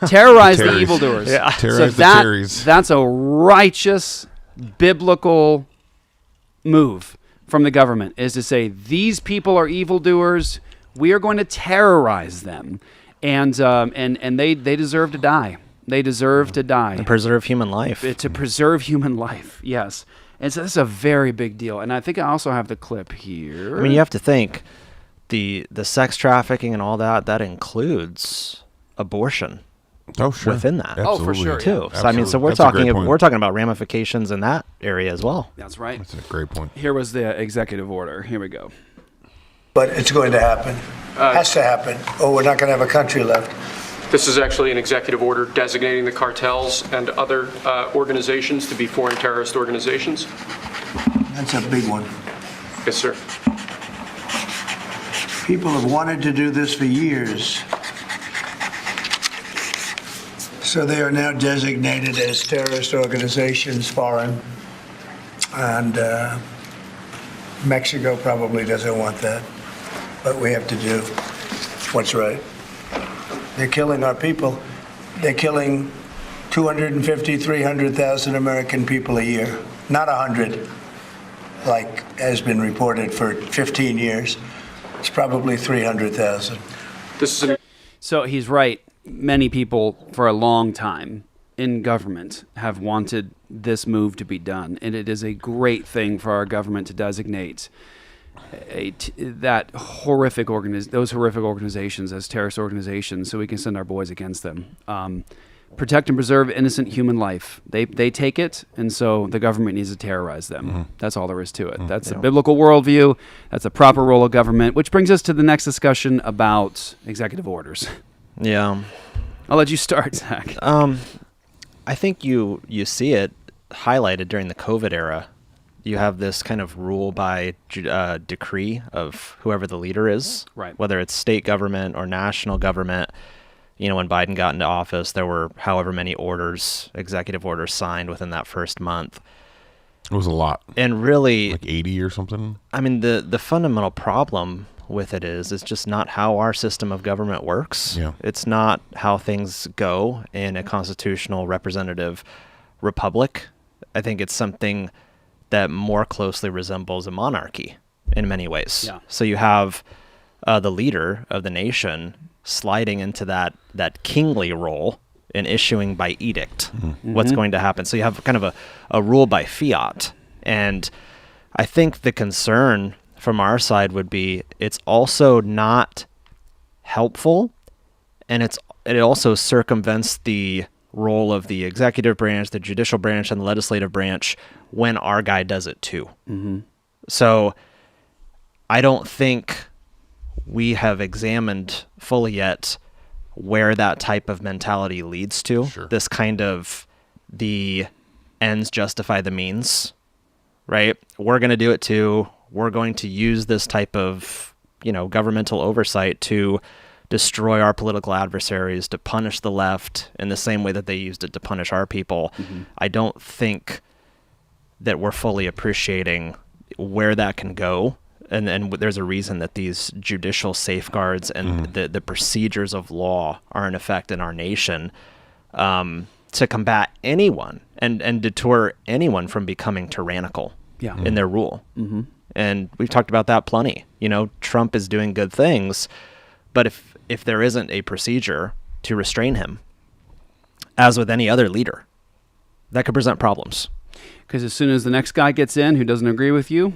Terrorize the evildoers. Yeah. Terrorize the terries. That's a righteous, biblical move from the government, is to say, these people are evildoers. We are going to terrorize them. And they deserve to die. They deserve to die. To preserve human life. To preserve human life, yes. And so this is a very big deal. And I think I also have the clip here. I mean, you have to think, the sex trafficking and all that includes abortion. Oh, sure. Within that. Absolutely. Oh, for sure. Too. Yeah. So I mean, so we're talking about ramifications in that area as well. That's right. That's a great point. Here was the executive order. Here we go. But it's going to happen. Has to happen, or we're not going to have a country left. This is actually an executive order designating the cartels and other organizations to be foreign terrorist organizations. That's a big one. Yes, sir. People have wanted to do this for years. So they are now designated as terrorist organizations, foreign. And Mexico probably doesn't want that. But we have to do what's right. They're killing our people. They're killing 250, 300,000 American people a year. Not 100, like has been reported for 15 years. It's probably 300,000. So he's right. Many people for a long time in government have wanted this move to be done, and it is a great thing for our government to designate those horrific organizations as terrorist organizations, so we can send our boys against them. Protect and preserve innocent human life. They take it, and so the government needs to terrorize them. Mm-hmm. That's all there is to it. That's a biblical worldview. That's a proper role of government, which brings us to the next discussion about executive orders. Yeah. I'll let you start, Zach. I think you see it highlighted during the COVID era. You have this kind of rule by decree of whoever the leader is, right? Whether it's state government or national government. You know, when Biden got into office, there were however many executive orders signed within that first month. It was a lot. And really, like 80 or something. I mean, the fundamental problem with it is just not how our system of government works. Yeah. It's not how things go in a constitutional representative republic. I think it's something that more closely resembles a monarchy in many ways. Yeah. So you have the leader of the nation sliding into that kingly role and issuing by edict what's going to happen. So you have kind of a rule by fiat. And I think the concern from our side would be it's also not helpful, and it also circumvents the role of the executive branch, the judicial branch, and the legislative branch when our guy does it too. Mm-hmm. So I don't think we have examined fully yet where that type of mentality leads to. Sure. This kind of the ends justify the means, right? We're going to do it too. We're going to use this type of, governmental oversight to destroy our political adversaries, to punish the left in the same way that they used it to punish our people. I don't think that we're fully appreciating where that can go. And there's a reason that these judicial safeguards and the procedures of law are in effect in our nation to combat anyone and deter anyone from becoming tyrannical in their rule. And we've talked about that plenty. You know, Trump is doing good things, but if there isn't a procedure to restrain him, as with any other leader, that could present problems. Because as soon as the next guy gets in who doesn't agree with you,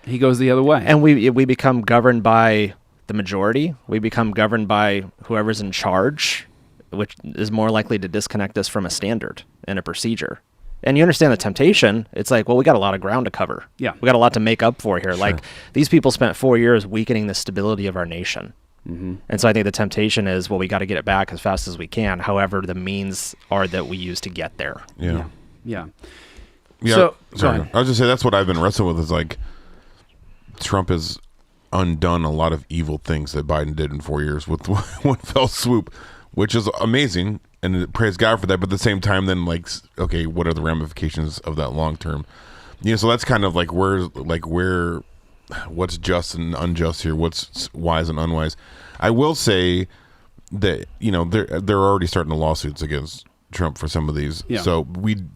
he goes the other way. And we become governed by the majority. We become governed by whoever's in charge, which is more likely to disconnect us from a standard and a procedure. And you understand the temptation. It's like, well, we got a lot of ground to cover. Yeah. We got a lot to make up for here. Sure. Like, these people spent 4 years weakening the stability of our nation. And so I think the temptation is, well, we got to get it back as fast as we can. However, the means are that we use to get there. Yeah. So, sorry. I was just saying that's what I've been wrestling with, is like, Trump has undone a lot of evil things that Biden did in 4 years with one fell swoop, which is amazing, and praise God for that. But at the same time, then, like, okay, what are the ramifications of that long term? You know, so that's kind of like where what's just and unjust here, what's wise and unwise. I will say that, you know, they're already starting the lawsuits against Trump for some of these. Yeah. So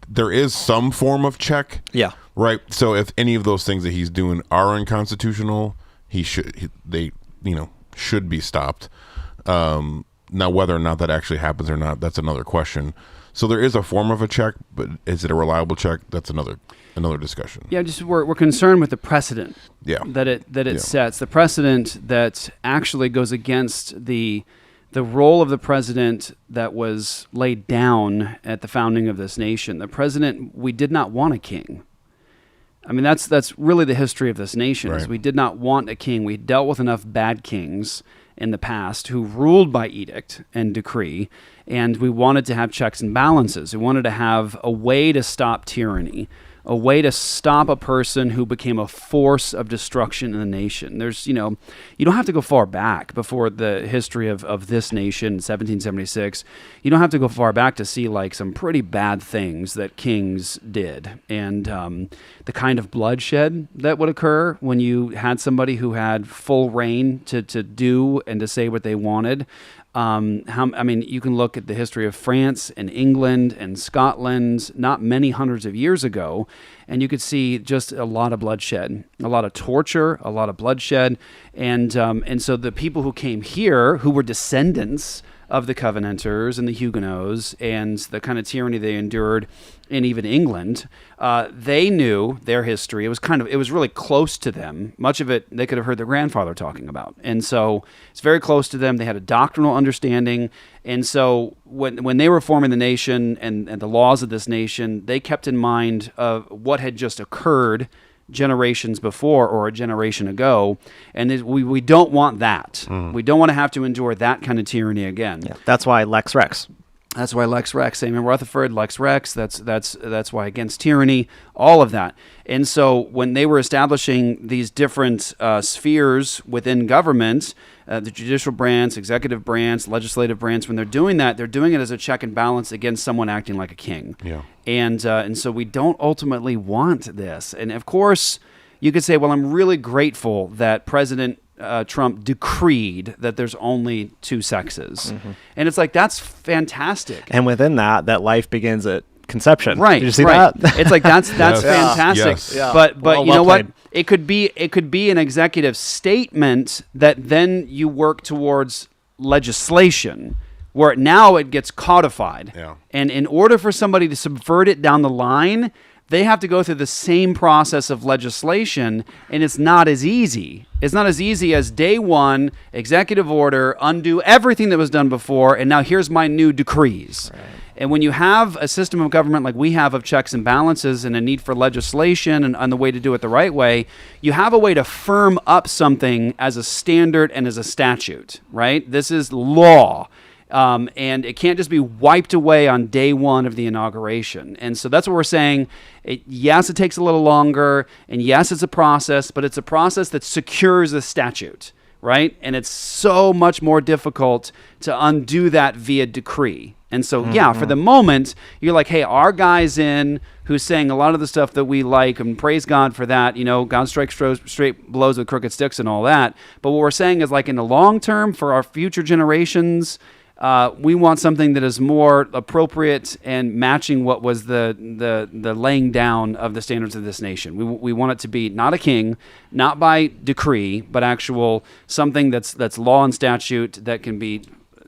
there is some form of check. Yeah. Right. So if any of those things that he's doing are unconstitutional, they should be stopped. Now, whether or not that actually happens or not, that's another question. So there is a form of a check, but is it a reliable check? That's another discussion. Yeah, just we're concerned with the precedent. That it sets, the precedent that actually goes against the role of the president that was laid down at the founding of this nation. The president, we did not want a king. I mean, that's really the history of this nation. Right. Is we did not want a king. We dealt with enough bad kings in the past who ruled by edict and decree, and we wanted to have checks and balances. We wanted to have a way to stop tyranny, a way to stop a person who became a force of destruction in the nation. There's, you don't have to go far back before the history of this nation, 1776. You don't have to go far back to see like some pretty bad things that kings did, and the kind of bloodshed that would occur when you had somebody who had full reign to do and to say what they wanted. You can look at the history of France and England and Scotland not many hundreds of years ago, and you could see just a lot of bloodshed, a lot of torture, a lot of bloodshed. And so the people who came here, who were descendants of the Covenanters and the Huguenots and the kind of tyranny they endured in even England, they knew their history. It was really close to them. Much of it they could have heard their grandfather talking about. And so it's very close to them. They had a doctrinal understanding. And so when they were forming the nation and the laws of this nation, they kept in mind of what had just occurred generations before or a generation ago, and we don't want that. We don't want to have to endure that kind of tyranny again. Yeah, that's why Lex Rex. That's why Lex Rex, Samuel Rutherford, Lex Rex. That's why against tyranny, all of that. And so when they were establishing these different spheres within government, the judicial branch, executive branch, legislative branch, when they're doing that, they're doing it as a check and balance against someone acting like a king. Yeah. And so we don't ultimately want this. And of course, you could say, well, I'm really grateful that President Trump decreed that there's only two sexes. And it's like, that's fantastic. And within that life begins at conception. Right. Did you see that? It's like, that's Yes. fantastic. Yes. Yeah. But Well you know played. what? It could be an executive statement that then you work towards legislation, where now it gets codified. Yeah. And in order for somebody to subvert it down the line, they have to go through the same process of legislation, and it's not as easy. It's not as easy as day one, executive order, undo everything that was done before, and now here's my new decrees. Right. And when you have a system of government like we have of checks and balances and a need for legislation and the way to do it the right way, you have a way to firm up something as a standard and as a statute, right? This is law. And it can't just be wiped away on day one of the inauguration. And so that's what we're saying. Yes, it takes a little longer, and yes, it's a process, but it's a process that secures the statute. right? And it's so much more difficult to undo that via decree. And so, yeah, for the moment, you're like, hey, our guy's in who's saying a lot of the stuff that we like, and praise God for that. You know, God strikes straight blows with crooked sticks and all that. But what we're saying is, like, in the long term, for our future generations, we want something that is more appropriate and matching what was the laying down of the standards of this nation. We want it to be not a king, not by decree, but actual something that's law and statute that can be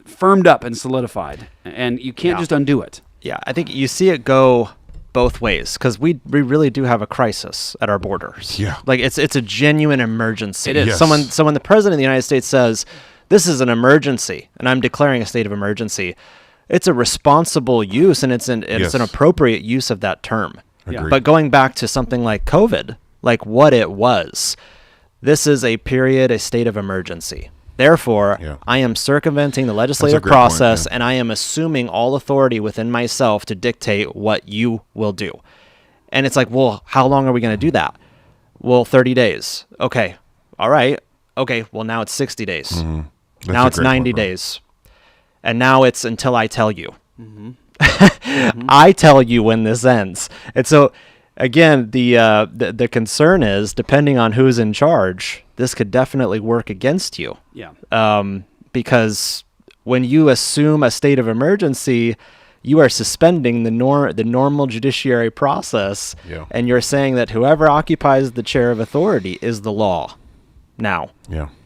firmed up and solidified, and you can't just undo it. Yeah, I think you see it go both ways, because we really do have a crisis at our borders. Yeah, like it's a genuine emergency. It is. Yes. So when the president of the United States says this is an emergency and I'm declaring a state of emergency, it's a responsible use, and it's an appropriate use of that term. Agreed. But going back to something like COVID, like what it was, this is a state of emergency. Therefore, I am circumventing the legislative process, and I am assuming all authority within myself to dictate what you will do. And it's like, well, how long are we going to do that? Well, 30 days. Okay. All right. Okay. Well, now it's 60 days. Mm-hmm. Now it's 90 days. And now it's until I tell you. I tell you when this ends. And so, again, the concern is, depending on who's in charge, this could definitely work against you. Yeah. Because when you assume a state of emergency, you are suspending the normal judiciary process, and you're saying that whoever occupies the chair of authority is the law. Now,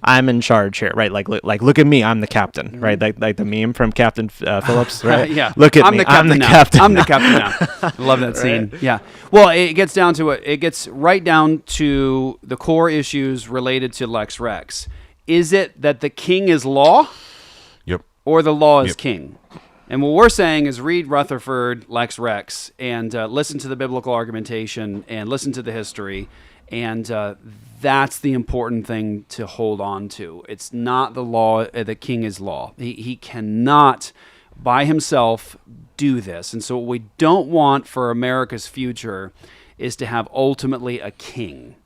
I'm in charge here, right? Like look at me, I'm the captain, right? Like the meme from Captain Phillips, right? Yeah. Look at I'm me, the captain I'm the now. captain. I'm the captain now. I love that scene. Yeah. Well, it gets down to it gets right down to the core issues related to Lex Rex. Is it that the king is law? Yep. Or the law is king? And what we're saying is read Rutherford, Lex Rex, and listen to the biblical argumentation and listen to the history. And that's the important thing to hold on to. It's not the law, the king is law. He cannot, by himself, do this. And so what we don't want for America's future is to have ultimately a king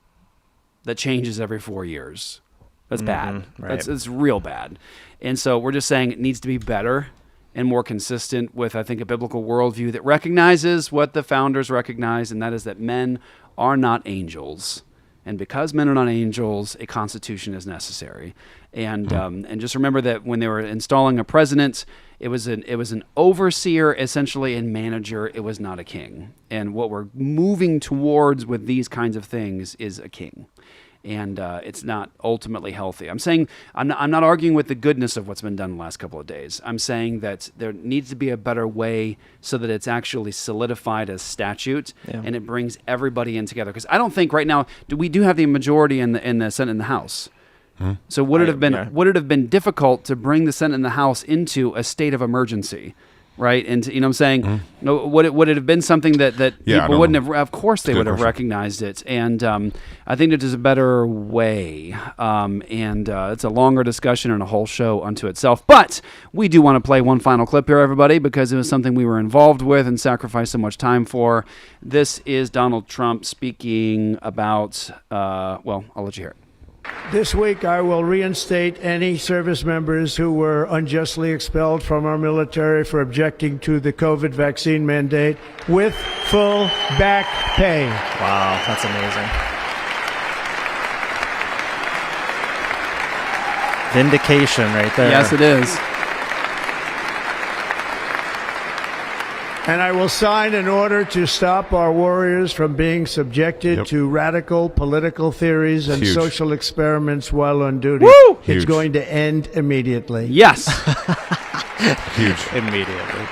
that changes every 4 years. That's bad. Right. It's real bad. And so we're just saying it needs to be better and more consistent with, I think, a biblical worldview that recognizes what the founders recognized, and that is that men are not angels. And because men are not angels, a constitution is necessary. And just remember that when they were installing a president, it was an overseer, essentially, and manager. It was not a king. And what we're moving towards with these kinds of things is a king. And it's not ultimately healthy. I'm saying I'm not arguing with the goodness of what's been done the last couple of days. I'm saying that there needs to be a better way so that it's actually solidified as statute and it brings everybody in together. Because I don't think right now we do have the majority in the Senate and the House. So would it have been difficult to bring the Senate and the House into a state of emergency? Right, and you know what I'm saying? No, would it have been something that people wouldn't have? Of course, they would have recognized it, and I think that there's a better way. And it's a longer discussion and a whole show unto itself. But we do want to play one final clip here, everybody, because it was something we were involved with and sacrificed so much time for. This is Donald Trump speaking about. Well, I'll let you hear it. This week, I will reinstate any service members who were unjustly expelled from our military for objecting to the COVID vaccine mandate with full back pay. Wow, that's amazing. Vindication right there. Yes, it is. And I will sign an order to stop our warriors from being subjected to radical political theories and social experiments while on duty. Woo! It's going to end immediately. Yes. Huge. Immediately.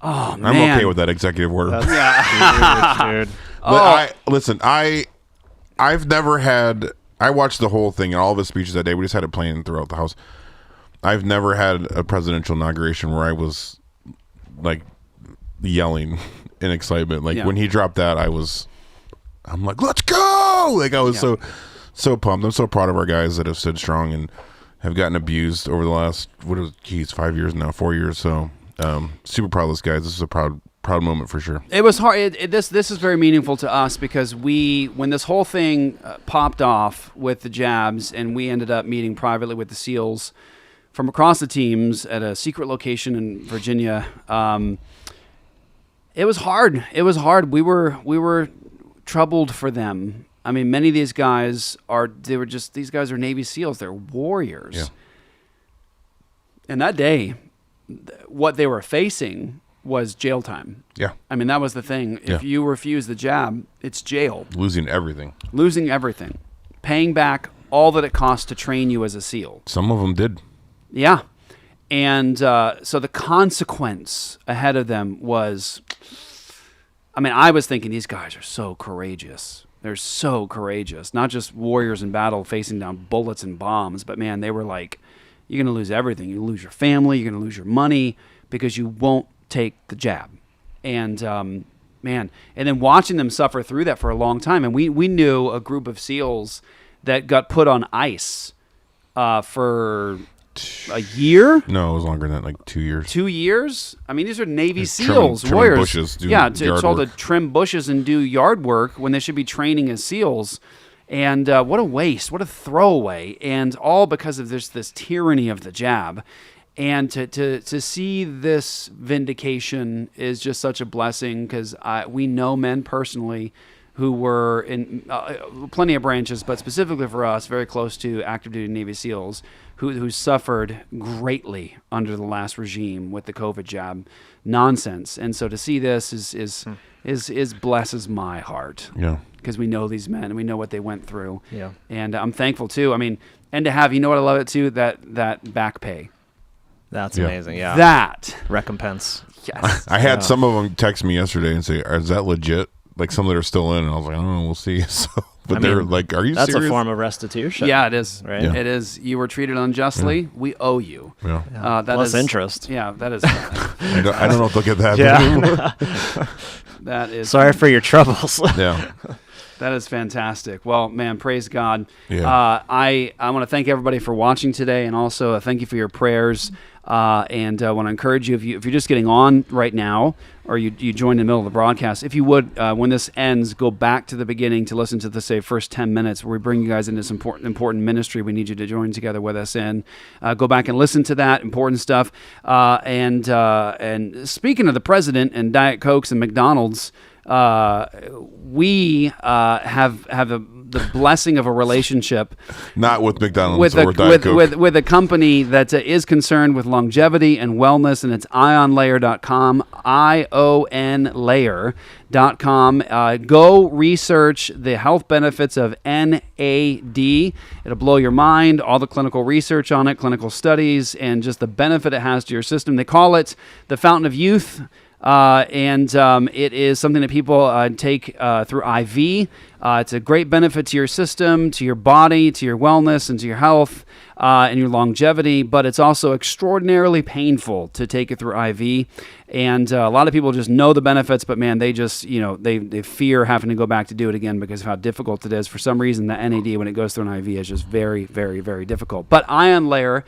Oh, man. I'm okay with that executive order. That's huge, dude. Listen, I've never had. I watched the whole thing and all of his speeches that day. We just had it playing throughout the house. I've never had a presidential inauguration where I was like yelling in excitement. Like when he dropped that, I'm like, let's go! Like I was so pumped. I'm so proud of our guys that have stood strong and have gotten abused over the last 5 years now, 4 years. So super proud of those guys. This is a proud proud moment for sure. It was hard. This is very meaningful to us because when this whole thing popped off with the jabs, and we ended up meeting privately with the SEALs from across the teams at a secret location in Virginia. It was hard. It was hard. We were troubled for them. I mean, many of these guys these guys are Navy SEALs. They're warriors. Yeah. And that day, what they were facing was jail time. Yeah. I mean, that was the thing. If you refuse the jab, it's jail. Losing everything. Losing everything. Paying back all that it costs to train you as a SEAL. Some of them did. Yeah. And so the consequence ahead of them was, I mean, I was thinking these guys are so courageous. They're so courageous. Not just warriors in battle facing down bullets and bombs, but man, they were like, you're going to lose everything. You lose your family. You're going to lose your money because you won't take the jab. And man, and then watching them suffer through that for a long time. And we knew a group of SEALs that got put on ice for a year. No, it was longer than that, like 2 years. 2 years? I mean, these are Navy Trim SEAls, warriors. bushes, do yeah, yard told work. to trim bushes and do yard work when they should be training as SEAls. And what a waste, what a throwaway, and all because of this tyranny of the jab. And to see this vindication is just such a blessing because we know men personally who were in plenty of branches, but specifically for us, very close to active duty Navy SEALs, who suffered greatly under the last regime with the COVID jab nonsense. And so to see this is blesses my heart. Yeah. Because we know these men and we know what they went through. Yeah. And I'm thankful too. I mean, and to have, you know what I love it too, that back pay. That's amazing. Yeah. That recompense. Yes. I had some of them text me yesterday and say, "Is that legit?" Like some that are still in, and I was like, "Oh, we'll see." So, but they're like, "Are you that's serious?" That's a form of restitution. Yeah, it is. Right? Yeah. It is. You were treated unjustly. Yeah. We owe you. Yeah. That plus is, interest. Yeah, that is. I don't know if they'll get that. Yeah. That is. Sorry for your troubles. Yeah. That is fantastic. Well, man, praise God. Yeah. I want to thank everybody for watching today, and also thank you for your prayers. And I want to encourage you, if you're just getting on right now, or you joined in the middle of the broadcast, if you would, when this ends, go back to the beginning to listen to the first 10 minutes where we bring you guys into this important ministry we need you to join together with us in. Go back and listen to that important stuff. And speaking of the president and Diet Cokes and McDonald's, we have the blessing of a relationship, not with McDonald's or Diet Coke, with a company that is concerned with longevity and wellness, and it's ionlayer.com, ionlayer.com. Go research the health benefits of NAD. It'll blow your mind. All the clinical research on it, clinical studies, and just the benefit it has to your system. They call it the fountain of youth. And it is something that people take through IV. It's a great benefit to your system, to your body, to your wellness, and to your health and your longevity. But it's also extraordinarily painful to take it through IV. And a lot of people just know the benefits, but man, they just, they fear having to go back to do it again because of how difficult it is. For some reason, the NAD, when it goes through an IV, is just very, very, very difficult. But Ion Layer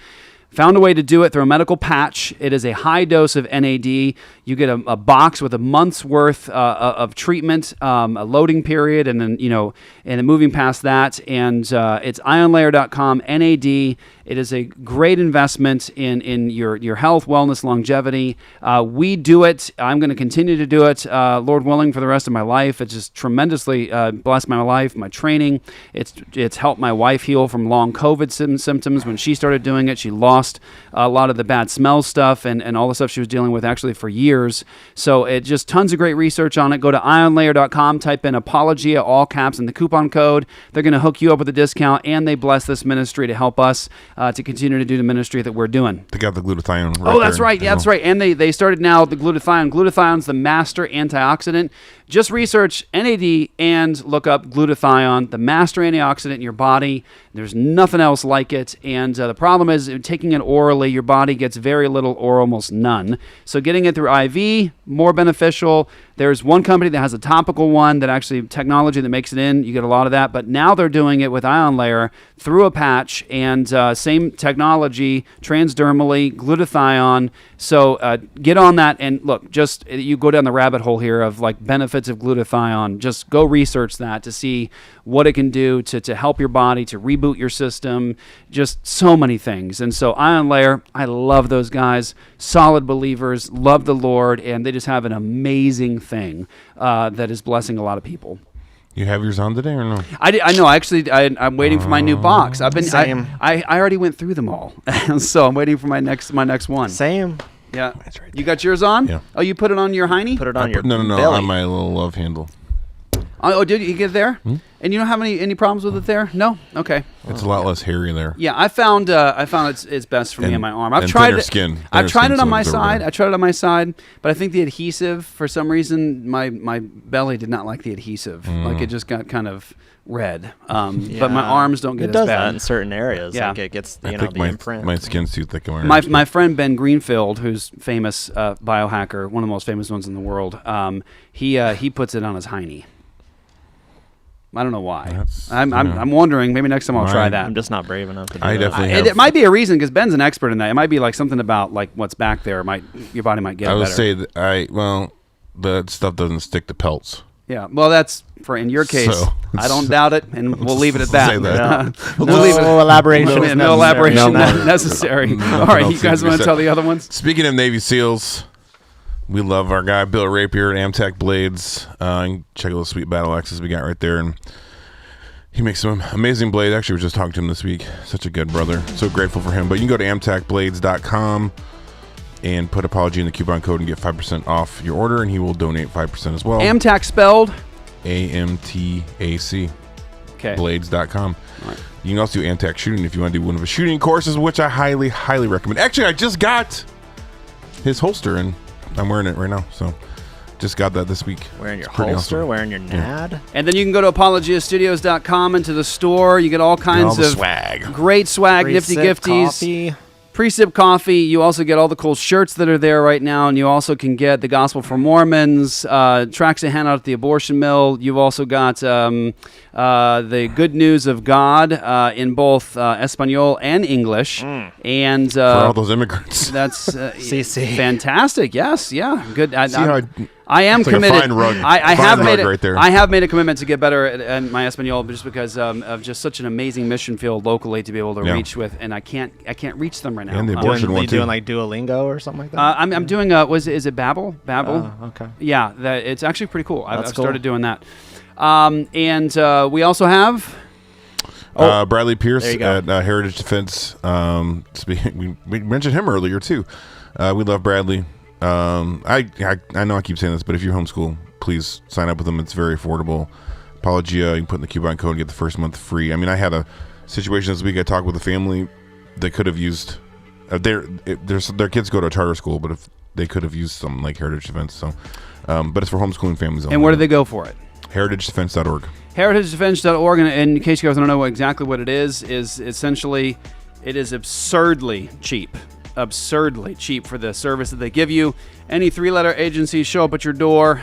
found a way to do it through a medical patch. It is a high dose of NAD. You get a box with a month's worth of treatment, a loading period, and then, and then moving past that. And it's ionlayer.com, NAD. It is a great investment in your health, wellness, longevity. We do it. I'm going to continue to do it, Lord willing, for the rest of my life. It's just tremendously blessed my life, my training. It's helped my wife heal from long COVID symptoms. When she started doing it, she lost a lot of the bad smell stuff and all the stuff she was dealing with actually for years. So it just tons of great research on it. Go to ionlayer.com, type in Apologia, all caps, and the coupon code. They're going to hook you up with a discount, and they bless this ministry to help us to continue to do the ministry that we're doing. They got the glutathione. That's right. Yeah, that's right. And they started now the glutathione. Glutathione's the master antioxidant. Just research NAD and look up glutathione, the master antioxidant in your body. There's nothing else like it. And the problem is taking taking it orally, your body gets very little or almost none. So getting it through IV, more beneficial. There's one company that has a topical one that actually technology that makes it in. You get a lot of that. But now they're doing it with ion layer through a patch and same technology, transdermally, glutathione. So get on that and look, just you go down the rabbit hole here of like benefits of glutathione. Just go research that to see what it can do to help your body, to reboot your system, just so many things. And so ion layer, I love those guys, solid believers, love the Lord, and they just have an amazing thing that is blessing a lot of people. You have yours on today or no? I know. Actually, I'm waiting for my new box. Same. I already went through them all, so I'm waiting for my next one. Same. Yeah. You got yours on? Yeah. Oh, you put it on your hiney? Put it on your No, belly. on my little love handle. Oh, did you get it there? And you don't have any problems with it there? No? Okay. It's a lot less hairy there. Yeah, I found it's best for me on my arm. I've and tried thinner it. skin. I've Thinner tried skin, it on so my it's over side. there. I tried it on my side, but I think the adhesive, for some reason, my belly did not like the adhesive. Like it just got kind of red. But my arms don't get it as does bad. that in certain areas. Yeah. Like it gets I the think imprint. my skin's too thick. My friend Ben Greenfield, who's famous biohacker, one of the most famous ones in the world, he puts it on his hiney. I don't know why. I'm wondering. Maybe next time I'll try that. I'm just not brave enough to do I that. definitely have. It might be a reason because Ben's an expert in that. It might be like something about like what's back there. Your body might get I it would better. say that the stuff doesn't stick to pelts. Yeah. Well, that's in your case. So, I don't doubt it, and we'll leave it at that. Say that. We'll leave it. No elaboration. No elaboration necessary. All right, you guys want to tell the other ones? Speaking of Navy SEALs, we love our guy Bill Rapier at Amtech Blades. Check out those sweet battle axes we got right there, and he makes some amazing blades. Actually, we were just talking to him this week. Such a good brother. So grateful for him. But you can go to amtechblades.com and put Apology in the coupon code and get 5% off your order, and he will donate 5% as well. Amtac spelled? AMTAC. Okay. Blades.com. Right. You can also do Amtech shooting if you want to do one of his shooting courses, which I highly, highly recommend. Actually, I just got his holster, and I'm wearing it right now. So just got that this week. Wearing your It's pretty holster, awesome. wearing your NAD. Yeah. And then you can go to apologiastudios.com into the store. You get all kinds the of swag. Great swag, nifty Pre-sip gifties. coffee. Pre-sip coffee. You also get all the cool shirts that are there right now, and you also can get the Gospel for Mormons, tracts to hand out at the abortion mill. You've also got the Good News of God in both Espanol and English. And For all those immigrants. That's CC. Fantastic. Yes. Yeah. Good. I am it's like committed. a fine rug. I Fine have rug made it. right there. I have made a commitment to get better at my Espanol, just because of just such an amazing mission field locally to be able to reach with, and I can't reach them right now. And the abortion one too. Doing like Duolingo or something like that. I'm doing is it Babbel? Babbel. Oh, okay. Yeah, it's actually pretty cool. I've That's cool. started doing that. And we also have. Bradley Pierce There you go. at Heritage Defense. We mentioned him earlier too. We love Bradley. I know I keep saying this, but if you homeschool, please sign up with them. It's very affordable. Apologia, you can put in the coupon code and get the first month free. I mean, I had a situation this week. I talked with a family that could have used their kids go to a charter school, but if they could have used something like Heritage Defense. So, but it's for homeschooling families only. And where do they go for it? HeritageDefense.org. HeritageDefense.org, and in case you guys don't know exactly what it is essentially it is absurdly cheap for the service that they give you. Any three-letter agencies show up at your door.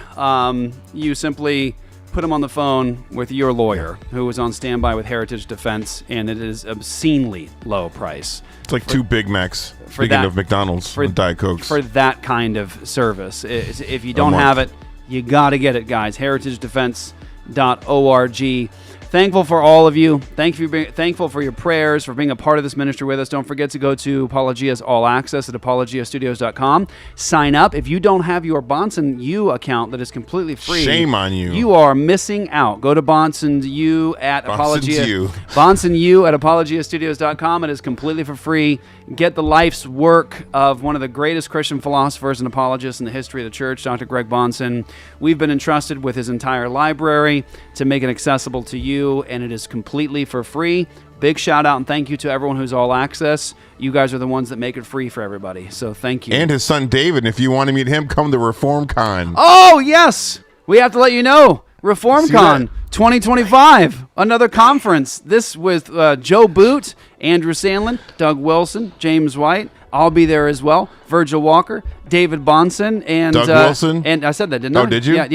You simply put them on the phone with your lawyer, who is on standby with Heritage Defense, and it is obscenely low price. It's like 2 Big Macs. Speaking of McDonald's with Diet Cokes. For that kind of service. If you don't have it, you got to get it, guys. HeritageDefense.org. Thankful for all of you. Thankful for your prayers, for being a part of this ministry with us. Don't forget to go to Apologia's All Access at apologiastudios.com. Sign up. If you don't have your Bonson U account that is completely free, shame on you. You are missing out. Go to Bonson U at Bonson U at apologiastudios.com. It is completely for free. Get the life's work of one of the greatest Christian philosophers and apologists in the history of the church, Dr. Greg Bonson. We've been entrusted with his entire library to make it accessible to you, and it is completely for free. Big shout out and thank you to everyone who's all access. You guys are the ones that make it free for everybody, so thank you. And his son David, if you want to meet him, come to ReformCon. Oh, yes! We have to let you know. ReformCon 2025, another conference. This with Joe Boot, Andrew Sandlin, Doug Wilson, James White. I'll be there as well. Virgil Walker, David Bonson, and Doug Wilson. And I said that, didn't I? Oh, did you? Yeah.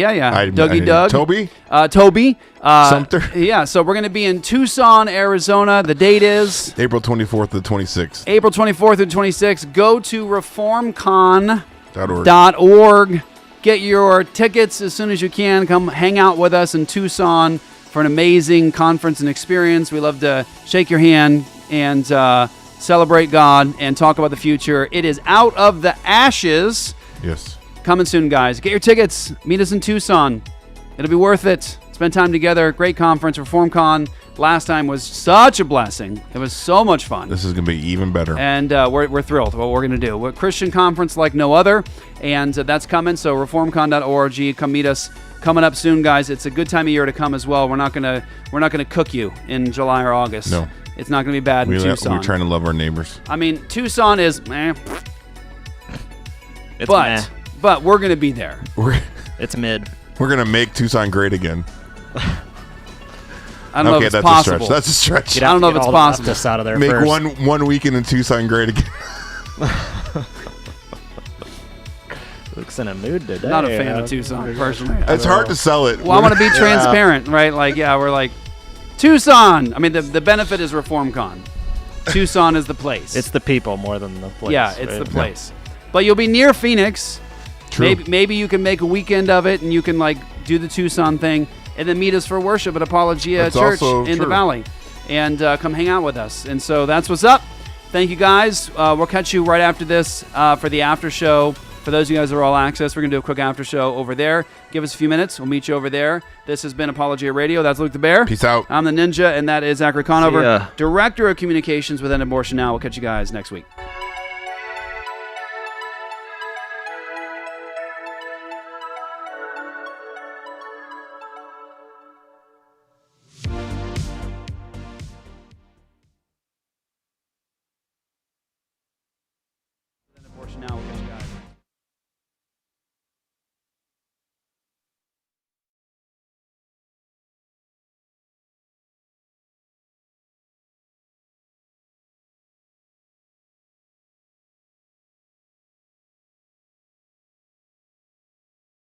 Dougie Doug. Toby? Sumter. Yeah, so we're going to be in Tucson, Arizona. The date is April 24th to 26th. April 24th and 26th. Go to reformcon.org. Get your tickets as soon as you can. Come hang out with us in Tucson for an amazing conference and experience. We love to shake your hand and celebrate God and talk about the future. It is Out of the Ashes. Yes. Coming soon, guys. Get your tickets. Meet us in Tucson. It'll be worth it. Spend time together. Great conference. ReformCon last time was such a blessing. It was so much fun. This is going to be even better. And we're thrilled what we're going to do. We're a Christian conference like no other, and that's coming. So reformcon.org. Come meet us. Coming up soon, guys. It's a good time of year to come as well. We're not gonna cook you in July or August. No. It's not going to be bad in Tucson. We're trying to love our neighbors. I mean, Tucson is It's but we're going to be there. It's mid. We're going to make Tucson great again. I don't know if it's possible. That's a stretch. I don't know if it's possible. Us out of there Make first. one weekend in Tucson great again. Luke's in a mood today. Not a fan of Tucson, personally. It's hard to sell it. Well, I want to be transparent, right? Like, we're like, Tucson. I mean, the benefit is ReformCon. Tucson is the place. It's the people more than the place. Yeah, it's right? the place. But you'll be near Phoenix. True. Maybe you can make a weekend of it, and you can do the Tucson thing, and then meet us for worship at Apologia Church in the Valley, and come hang out with us. And so that's what's up. Thank you, guys. We'll catch you right after this for the after show. For those of you guys that are all access, we're going to do a quick after show over there. Give us a few minutes. We'll meet you over there. This has been Apologia Radio. That's Luke the Bear. Peace out. I'm the Ninja, and that is Zachary Conover, Director of Communications with End Abortion Now. We'll catch you guys next week.